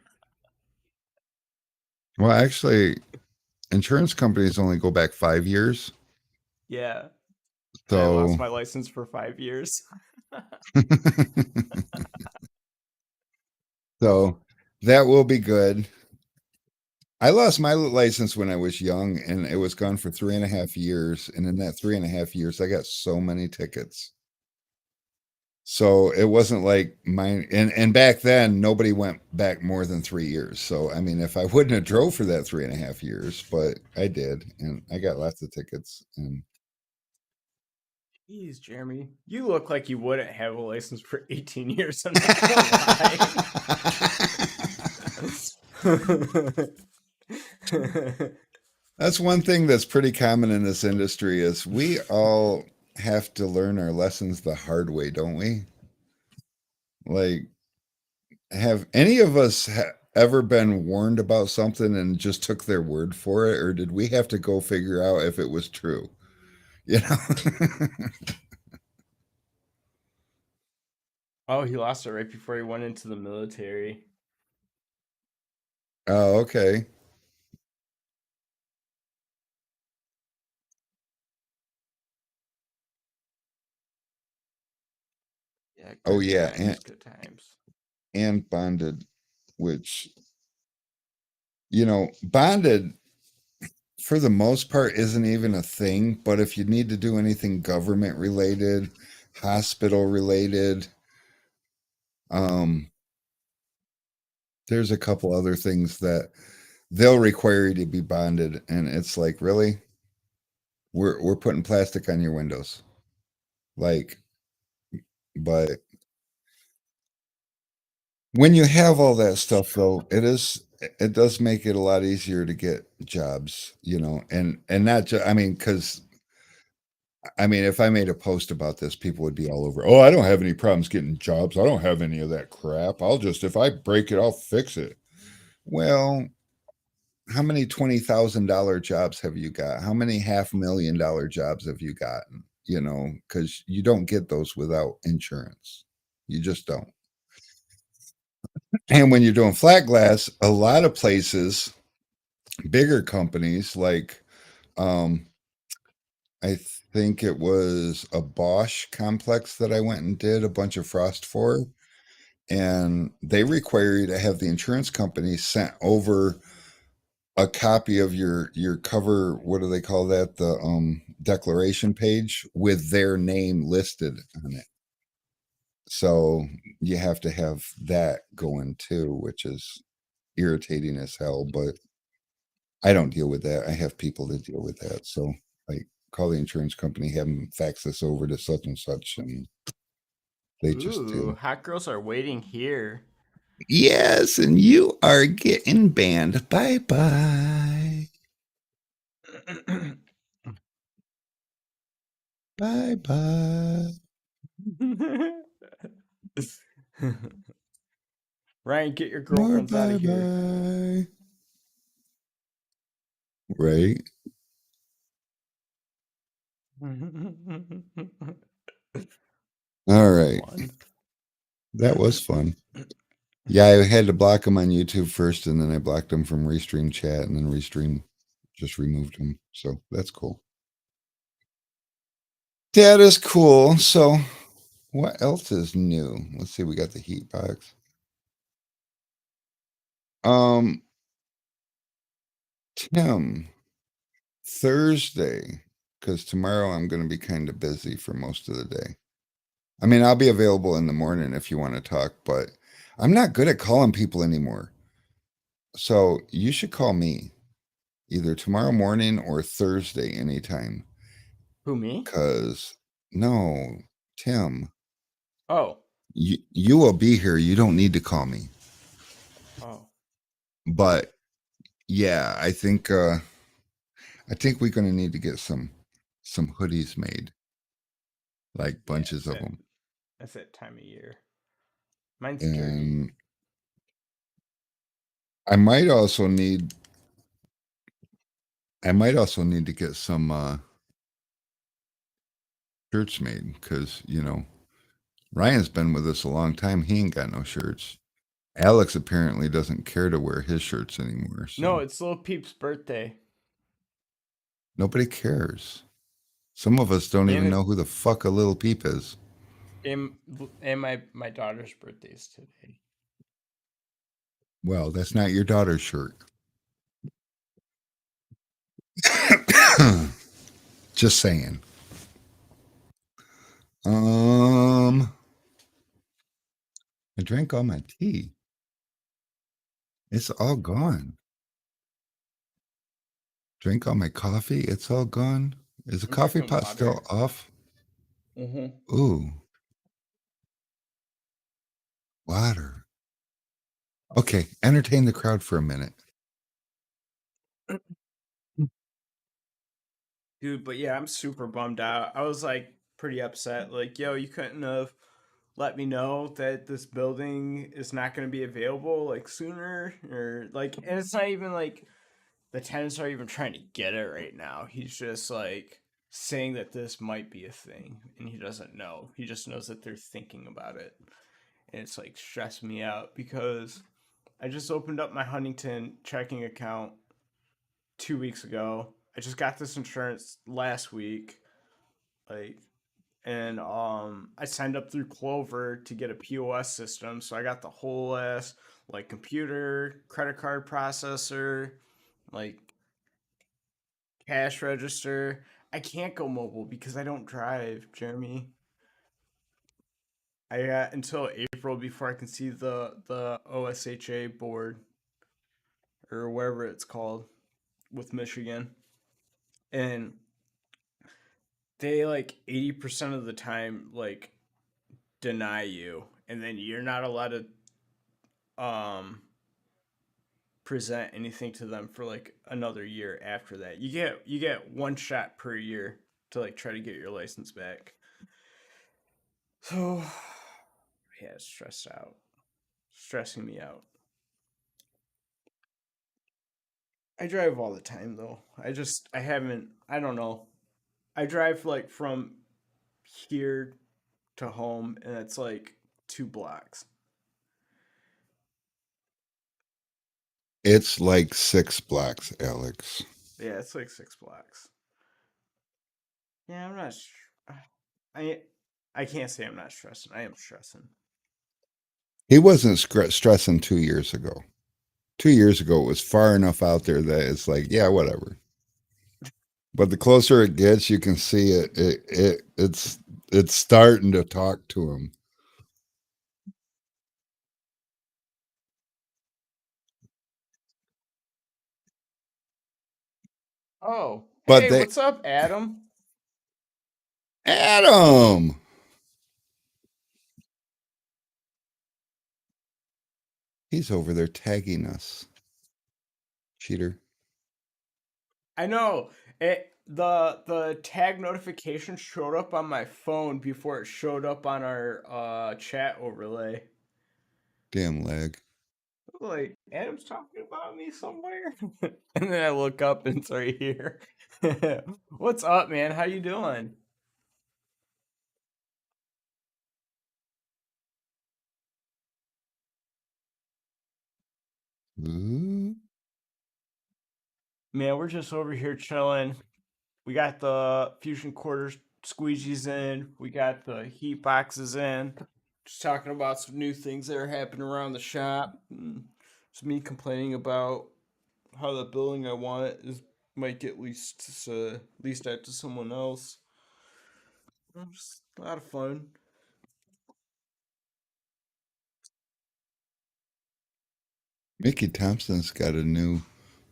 Well, actually, insurance companies only go back 5 years. Yeah. And I lost So, my license for 5 years. so that will be good. I lost my license when I was young, and it was gone for 3.5 years. And in that 3.5 years, I got so many tickets. So it wasn't like mine. And back then, nobody went back more than 3 years. So I mean, if I wouldn't have drove for that 3.5 years, but I did, and I got lots of tickets. And Jeez, Jeremy, you look like you wouldn't have a license for 18 years. I'm not gonna lie. that's one thing that's pretty common in this industry is we all have to learn our lessons the hard way, don't we? Like, have any of us ever been warned about something and just took their word for it, or did we have to go figure out if it was true? You know? Oh, he lost it right before he went into the military. Oh, okay. Yeah, Oh good yeah, times, good times. and bonded, which bonded for the most part isn't even a thing. But if you need to do anything government related, hospital related, um, there's a couple other things that they'll require you to be bonded, and it's like, really, we're putting plastic on your windows, like. But when you have all that stuff, though, it does make it a lot easier to get jobs, and not just, I mean, because I mean, if I made a post about this, people would be all over. Oh, I don't have any problems getting jobs. I don't have any of that crap. If I break it, I'll fix it. Well, how many $20,000 jobs have you got? How many $500,000 jobs have you gotten? You know, because you don't get those without insurance. You just don't. And when you're doing flat glass, a lot of places, bigger companies like um I think it was a Bosch complex that I went and did a bunch of frost for, and they require you to have the insurance company sent over a copy of your cover, what do they call that, the declaration page with their name listed on it. So you have to have that going too, which is irritating as hell, but I don't deal with that. I have people that deal with that. So like call the insurance company, have them fax this over to such and such, and they just Ooh, do. hot girls are waiting here. Yes, and you are getting banned. Bye bye. Bye bye. Ryan, get your More girlfriends out bye of here. bye. Right. All right. Fun. That was fun. Yeah, I had to block them on YouTube first, and then I blocked them from Restream chat, and then Restream just removed them. So that's cool. That is cool. So what else is new? Let's see. We got the heat box. Um, Tim, Thursday, because tomorrow I'm going to be kind of busy for most of the day. I mean, I'll be available in the morning if you want to talk, but I'm not good at calling people anymore. So you should call me either tomorrow morning or Thursday anytime. Who, me? Because no, Tim, Oh. you will be here. You don't need to call me. Oh. But yeah, I think we're gonna need to get some hoodies made, like Yeah, bunches of them. that's that time of year. Mine's dirty. And I might also need to get some shirts made because Ryan's been with us a long time. He ain't got no shirts. Alex apparently doesn't care to wear his shirts anymore, No, so it's Lil Peep's birthday. nobody cares. Some of us don't And even it, know who the fuck a little peep is. and, and my daughter's birthday is today. Well, that's not your daughter's shirt. Just saying. Um, I drank all my tea. It's all gone. Drank all my coffee. It's all gone. Is the I'm coffee drinking pot water. still off? Mm-hmm. Ooh, water. Okay, entertain the crowd for a minute. Dude, but yeah, I'm super bummed out. I was like pretty upset. Like, yo, you couldn't have let me know that this building is not going to be available like sooner or like, and it's not even like the tenants are even trying to get it right now. He's just like saying that this might be a thing and he doesn't know. He just knows that they're thinking about it. And it's like stressed me out because I just opened up my Huntington checking account 2 weeks ago. I just got this insurance last week. Like, and I signed up through Clover to get a POS system, so I got the whole ass like computer, credit card processor, like cash register. I can't go mobile because I don't drive, Jeremy. I got until April before I can see the OSHA board or wherever it's called with Michigan. And they like 80% of the time like deny you and then you're not allowed to present anything to them for like another year after that. You get one shot per year to like try to get your license back. So yeah, it's stressed out. Stressing me out. I drive all the time though. I haven't. I don't know. I drive like from here to home, and it's like 2 blocks. It's like 6 blocks, Alex. Yeah, it's like 6 blocks. Yeah, I'm not. I I can't say I'm not stressing. I am stressing. He wasn't stressing 2 years ago. 2 years ago, it was far enough out there that it's like, yeah, whatever. But the closer it gets, you can see it's starting to talk to him. Oh, But hey, they, what's up, Adam? Adam, he's over there tagging us, cheater. I know the tag notification showed up on my phone before it showed up on our chat overlay. Damn leg. Like Adam's talking about me somewhere, and then I look up and it's right here. What's up, man? How you doing? Ooh. Man, we're just over here chilling. We got the fusion quarters squeegees in. We got the heat boxes in. Just talking about some new things that are happening around the shop. It's me complaining about how the building I want is might get leased out to someone else. Just a lot of fun. Mickey Thompson's got a new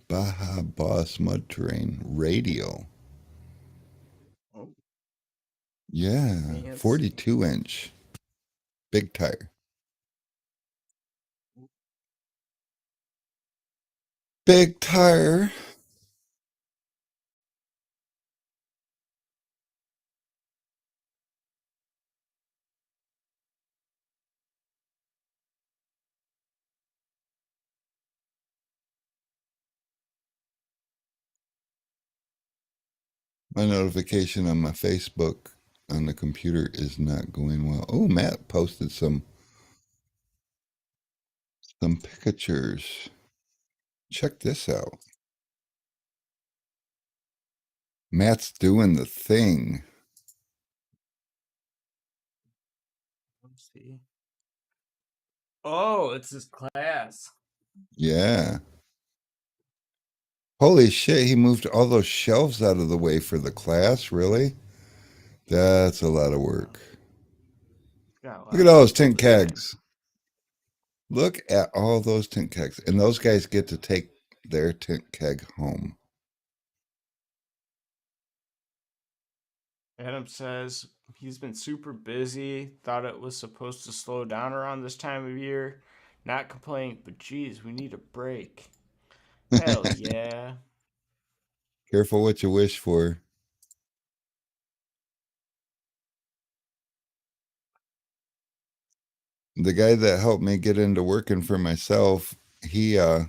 Baja Boss mud terrain radial. Oh, Yeah, fancy. 42-inch, big tire. Big tire. My notification on my Facebook on the computer is not going well. Oh, Matt posted some pictures. Check this out. Matt's doing the thing. Let's see. Oh, it's his class. Yeah. Holy shit, he moved all those shelves out of the way for the class, really? That's a lot of work. Got a Look lot at of all those people tint doing kegs. Look at all those tint kegs. And those guys get to take their tint keg home. it. Adam says he's been super busy. Thought it was supposed to slow down around this time of year. Not complaining, but geez, we need a break. Hell yeah. Careful what you wish for. The guy that helped me get into working for myself, he I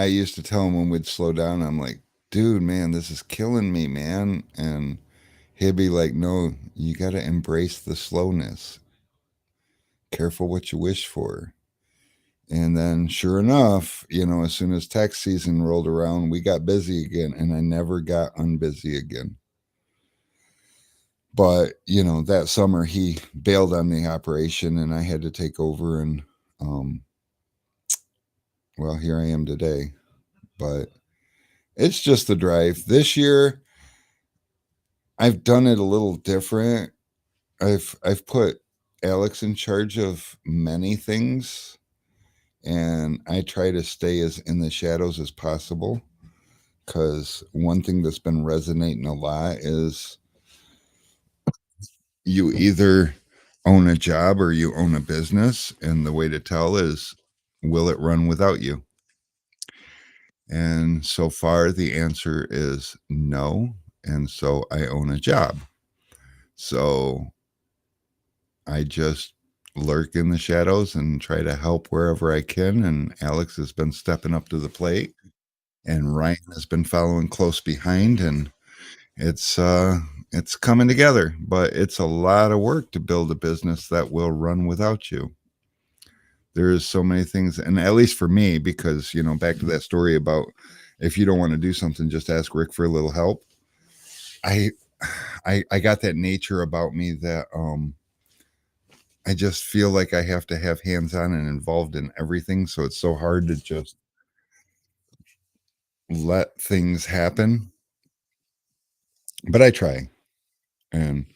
used to tell him when we'd slow down, I'm like, dude, man, this is killing me, man. And he'd be like, no, you got to embrace the slowness. Careful what you wish for. And then, sure enough, as soon as tax season rolled around, we got busy again, and I never got unbusy again. But, that summer he bailed on the operation, and I had to take over. And, well, here I am today. But it's just the drive. This year, I've done it a little different. I've put Alex in charge of many things, and I try to stay as in the shadows as possible, because one thing that's been resonating a lot is you either own a job or you own a business, and the way to tell is, will it run without you? And so far the answer is no, and so I own a job. So I just lurk in the shadows and try to help wherever I can. And Alex has been stepping up to the plate, and Ryan has been following close behind, and it's coming together. But it's a lot of work to build a business that will run without you. There's so many things, and at least for me, because back to that story about if you don't want to do something, just ask Rick for a little help. I I got that nature about me that I just feel like I have to have hands on and involved in everything. So it's so hard to just let things happen. But I try. And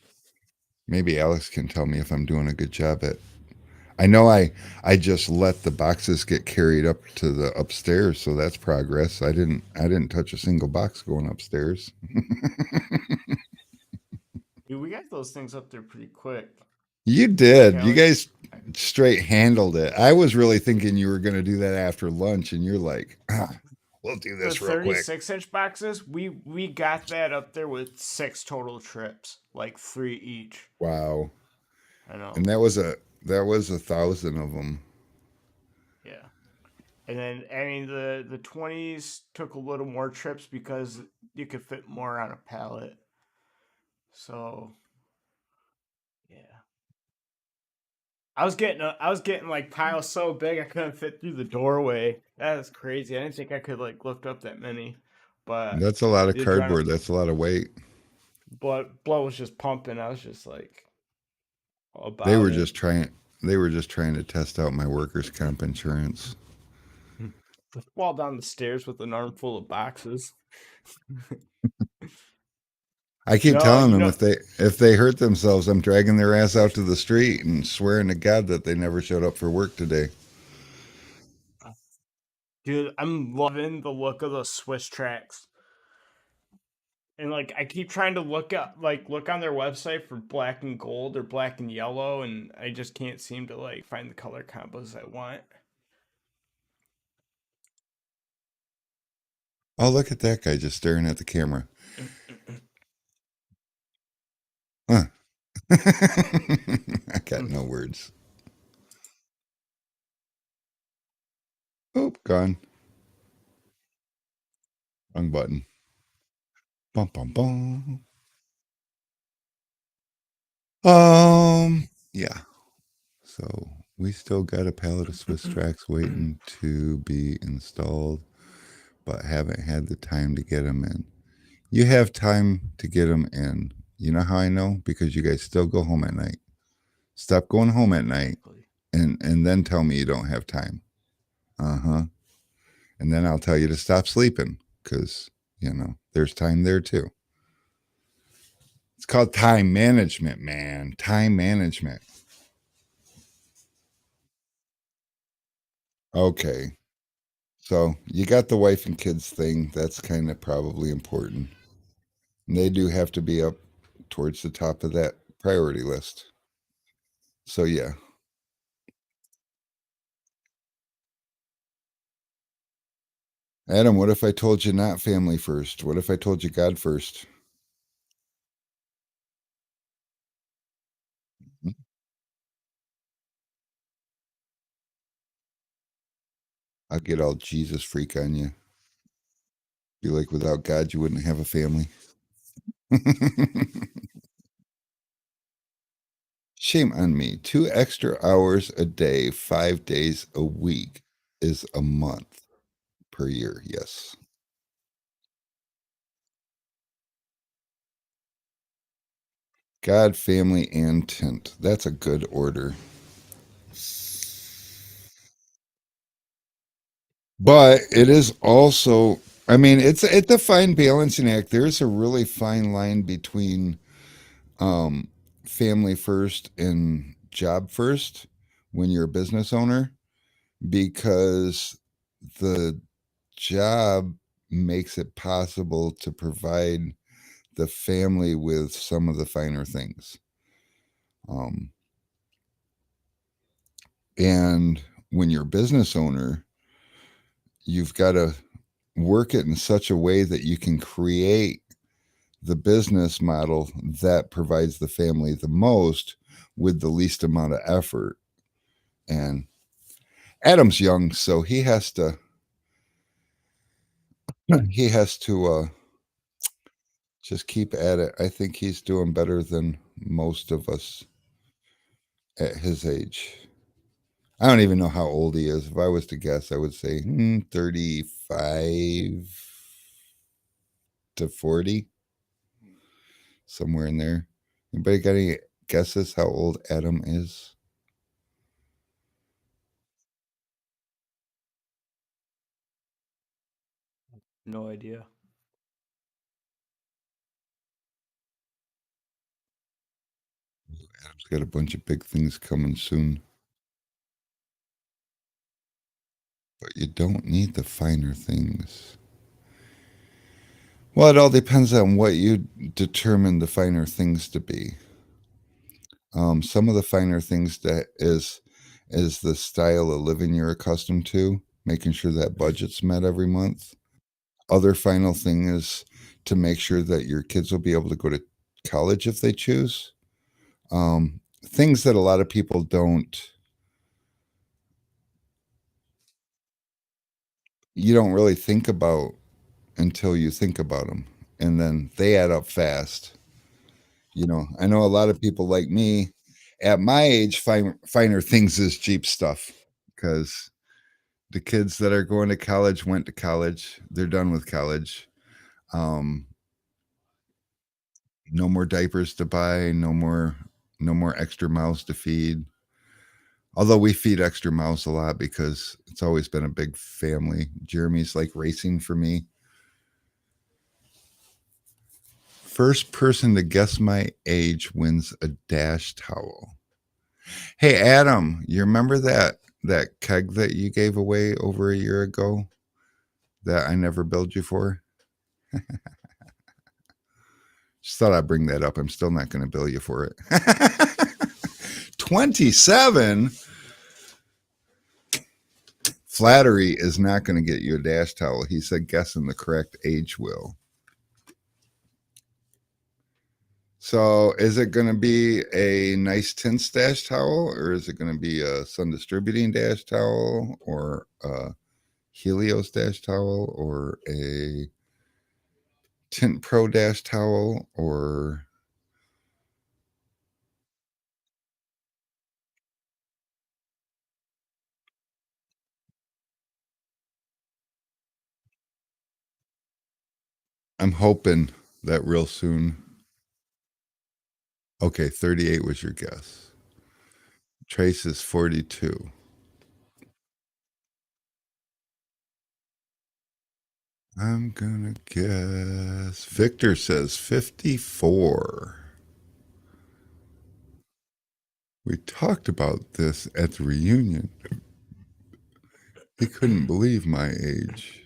maybe Alex can tell me if I'm doing a good job at. I know I just let the boxes get carried up to the upstairs, so that's progress. I didn't touch a single box going upstairs. Dude, we got those things up there pretty quick. You Like did. You Alex, guys straight handled it. I was really thinking you were going to do that after lunch, and you're like, we'll do the this real quick. 36-inch boxes, we got that up there with 6 total trips, like 3 each. Wow. I know. And that was 1,000 of them. Yeah. And then I mean the 20s took a little more trips because you could fit more on a pallet. So, yeah. I was getting like piles so big I couldn't fit through the doorway. That is crazy. I didn't think I could like lift up that many. But That's a lot of the adrenaline cardboard. That's a lot of weight. blood was just pumping. I was just like They about were it. just trying. They were just trying to test out my workers' comp insurance. To fall down the stairs with an armful of boxes. I keep No, telling you them know, if they hurt themselves, I'm dragging their ass out to the street and swearing to God that they never showed up for work today. dude, I'm loving the look of those Swiss tracks. And like I keep trying to look on their website for black and gold or black and yellow, and I just can't seem to like find the color combos I want. Oh, look at that guy just staring at the camera. Huh. I got no words. Oh, gone. Wrong button. Bum bum bum. Yeah. So we still got a pallet of Swiss tracks waiting to be installed, but haven't had the time to get them in. You have time to get them in. You know how I know? Because you guys still go home at night. Stop going home at night Exactly. and then tell me you don't have time. Uh-huh. And then I'll tell you to stop sleeping because, there's time there too. It's called time management, man. Time management. Okay. So you got the wife and kids thing. That's kind of probably important. And they do have to be up towards the top of that priority list. So yeah. Adam, what if I told you not family first? What if I told you God first? Hmm? I'll get all Jesus freak on you. Be like, without God, you wouldn't have a family. Shame on me. 2 extra hours a day, 5 days a week is a month per year. Yes. God, family, and tint. That's a good order. But it is also, I mean, it's a fine balancing act. There's a really fine line between um, family first and job first when you're a business owner, because the job makes it possible to provide the family with some of the finer things. Um, and when you're a business owner, you've got to work it in such a way that you can create the business model that provides the family the most with the least amount of effort. And Adam's young, so he has to just keep at it. I think he's doing better than most of us at his age. I don't even know how old he is. If I was to guess, I would say 35 to 40, somewhere in there. Anybody got any guesses how old Adam is? No idea. Adam's got a bunch of big things coming soon. But you don't need the finer things. Well, it all depends on what you determine the finer things to be. Some of the finer things that is the style of living you're accustomed to, making sure that budget's met every month. Other final thing is to make sure that your kids will be able to go to college if they choose. Things that a lot of people you don't really think about until you think about them, and then they add up fast. I know a lot of people like me at my age, finer things is cheap stuff because the kids that are going to college went to college. They're done with college. Um, no more diapers to buy. No more extra mouths to feed. Although we feed extra mouths a lot because it's always been a big family. Jeremy's like racing for me. First person to guess my age wins a Dash towel. Hey Adam, you remember that keg that you gave away over a year ago that I never billed you for? Just thought I'd bring that up. I'm still not going to bill you for it. 27? Flattery is not going to get you a Dash towel. He said guessing the correct age will. So is it going to be a nice tint Dash towel, or is it going to be a Sun Distributing Dash towel, or a Helios Dash towel, or a Tint Pro Dash towel, or I'm hoping that real soon. Okay, 38 was your guess. Trace is 42. I'm gonna guess. Victor says 54. We talked about this at the reunion. He couldn't believe my age.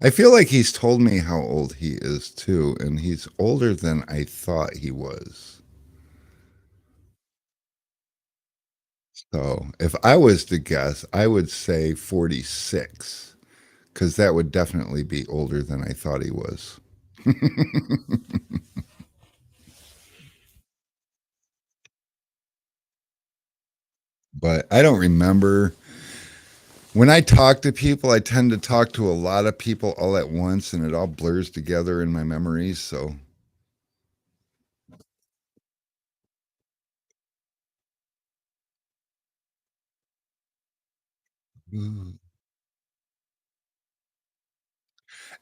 I feel like he's told me how old he is too, and he's older than I thought he was. So if I was to guess, I would say 46, because that would definitely be older than I thought he was. But I don't remember. When I talk to people, I tend to talk to a lot of people all at once, and it all blurs together in my memories. So,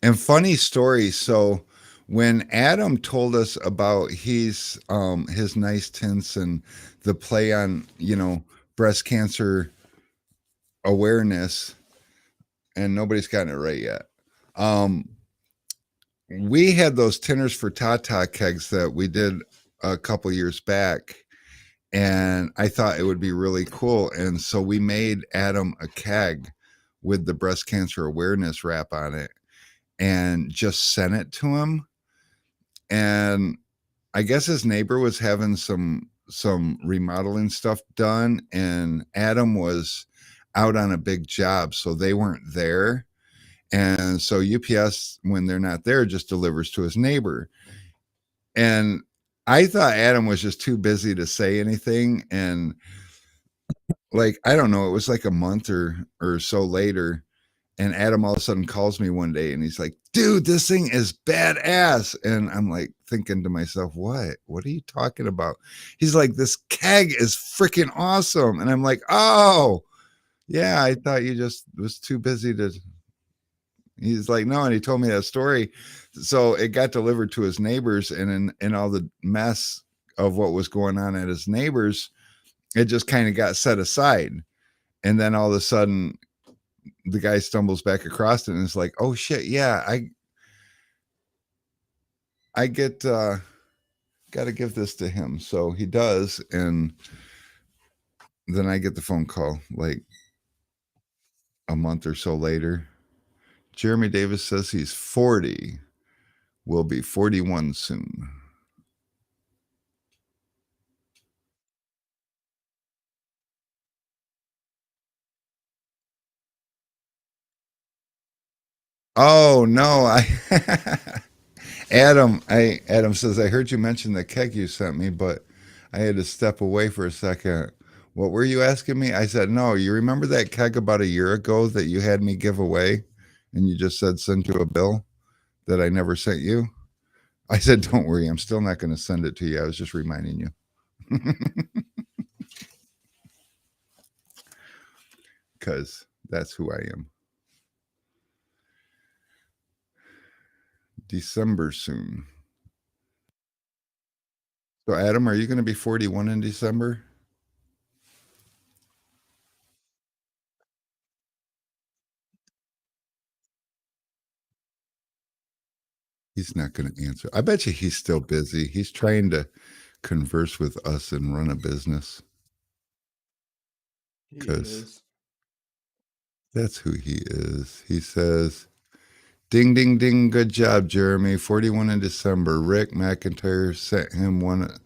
and funny story. So, when Adam told us about his nice tints and the play on breast cancer awareness, and nobody's gotten it right yet. Um, we had those tinners for Tata kegs that we did a couple years back, and I thought it would be really cool. And so we made Adam a keg with the breast cancer awareness wrap on it and just sent it to him. And I guess his neighbor was having some remodeling stuff done, and Adam was out on a big job, so they weren't there. And so UPS, when they're not there, just delivers to his neighbor. And I thought Adam was just too busy to say anything, and like I don't know, it was like a month or so later, and Adam all of a sudden calls me one day, and he's like, "Dude, this thing is badass," and I'm like thinking to myself, "What? What are you talking about?" He's like, "This keg is freaking awesome," and I'm like, "Oh." Yeah, I thought you just was too busy to. He's like, no, and he told me that story. So it got delivered to his neighbors, and in all the mess of what was going on at his neighbors, it just kind of got set aside. And then all of a sudden, the guy stumbles back across it, and it's like, oh shit, yeah, I get got to give this to him. So he does, and then I get the phone call like a month or so later. Jeremy Davis says he's 40, will be 41 soon. Oh no, I Adam says I heard you mention the keg you sent me, but I had to step away for a second. What were you asking me? I said, no, you remember that keg about a year ago that you had me give away and you just said send you a bill that I never sent you? I said, don't worry, I'm still not going to send it to you. I was just reminding you. Because that's who I am. December soon. So, Adam, are you going to be 41 in December? He's not going to answer. I bet you he's still busy. He's trying to converse with us and run a business He because is. that's who he is. He says, ding, ding, ding. Good job, Jeremy. 41 in December. Rick McIntyre sent him one of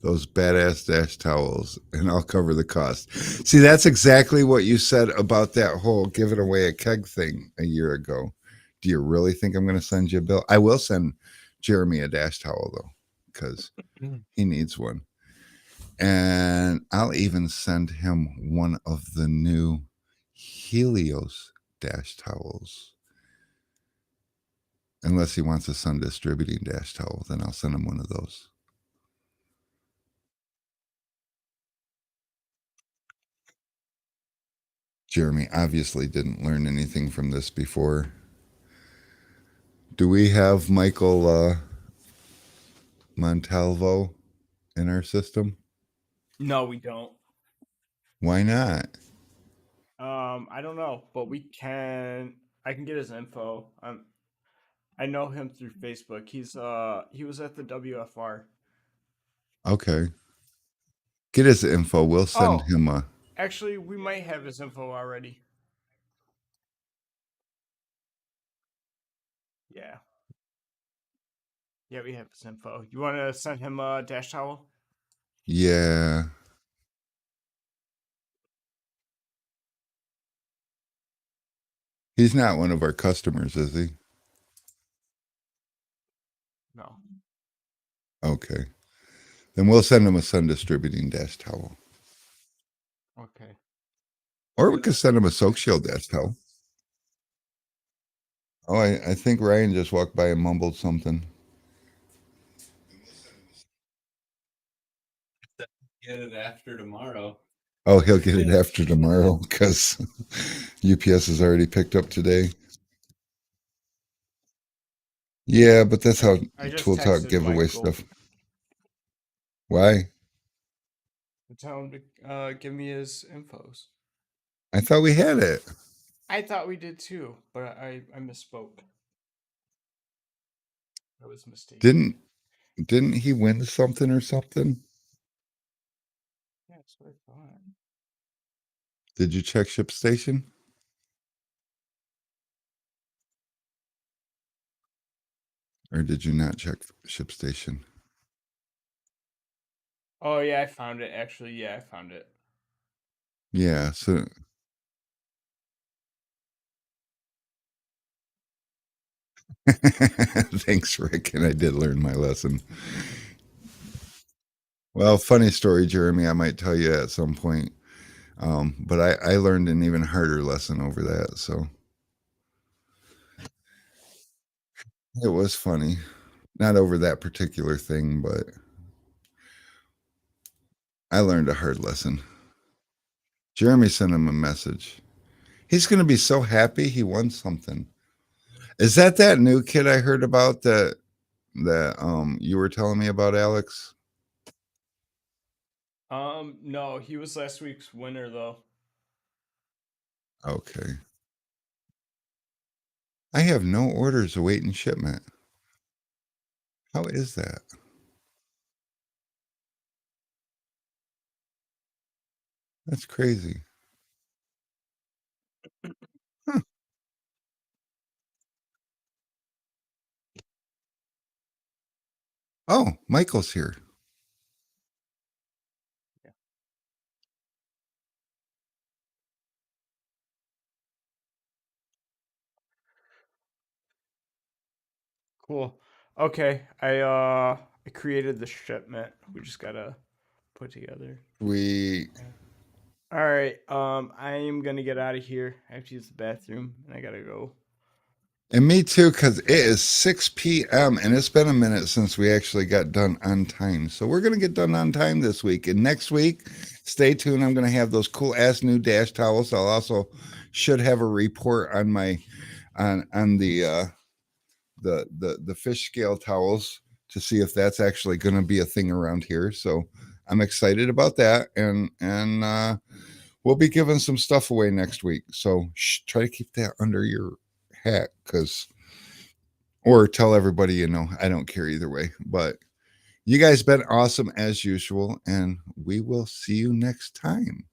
those badass dash towels, and I'll cover the cost. See, that's exactly what you said about that whole giving away a keg thing a year ago. Do you really think I'm going to send you a bill? I will send Jeremy a dash towel, though, because he needs one. And I'll even send him one of the new Helios dash towels. Unless he wants a sun distributing dash towel, then I'll send him one of those. Jeremy obviously didn't learn anything from this before. Do we have Michael Montalvo in our system? No, we don't. Why not? I don't know, but we can. I can get his info. I know him through Facebook. He was at the WFR. Okay. Get his info. We'll send Oh, him a. actually, we might have his info already. Yeah, yeah, we have his info. You want to send him a dash towel? Yeah. He's not one of our customers, is he? No. Okay. Then we'll send him a sun distributing dash towel. Okay. Or we could send him a soak shield dash towel. Oh, I think Ryan just walked by and mumbled something. Get it after tomorrow. Oh, he'll get it after tomorrow because UPS has already picked up today. Yeah, but that's how I just Tool Talk texted giveaway Michael stuff. Why? to tell him to give me his infos. I thought we had it. I thought we did too, but I misspoke. I was mistaken. Didn't he win something or something? Yeah, that's what I thought. Did you check ShipStation? Or did you not check ShipStation? Oh yeah, I found it. Actually, yeah, I found it. Yeah, so thanks, Rick. And I did learn my lesson. Well, funny story, Jeremy. I might tell you at some point. But I learned an even harder lesson over that. So it was funny. Not over that particular thing, but I learned a hard lesson. Jeremy sent him a message. He's going to be so happy he won something. Is that new kid I heard about that you were telling me about, Alex? No, he was last week's winner though. Okay. I have no orders awaiting shipment. How is that? That's crazy. Huh. Oh, Michael's here. Yeah. Cool. Okay, I created the shipment. We just gotta put together. We All right. I am gonna get out of here. I have to use the bathroom, and I gotta go. And me too, because it is 6 p.m. and it's been a minute since we actually got done on time. So we're going to get done on time this week. And next week, stay tuned. I'm going to have those cool ass new dash towels. I'll also should have a report on my on the fish scale towels to see if that's actually going to be a thing around here. So I'm excited about that. And we'll be giving some stuff away next week. So try to keep that under your hat, because or tell everybody you know. I don't care either way. But you guys been awesome as usual, and we will see you next time.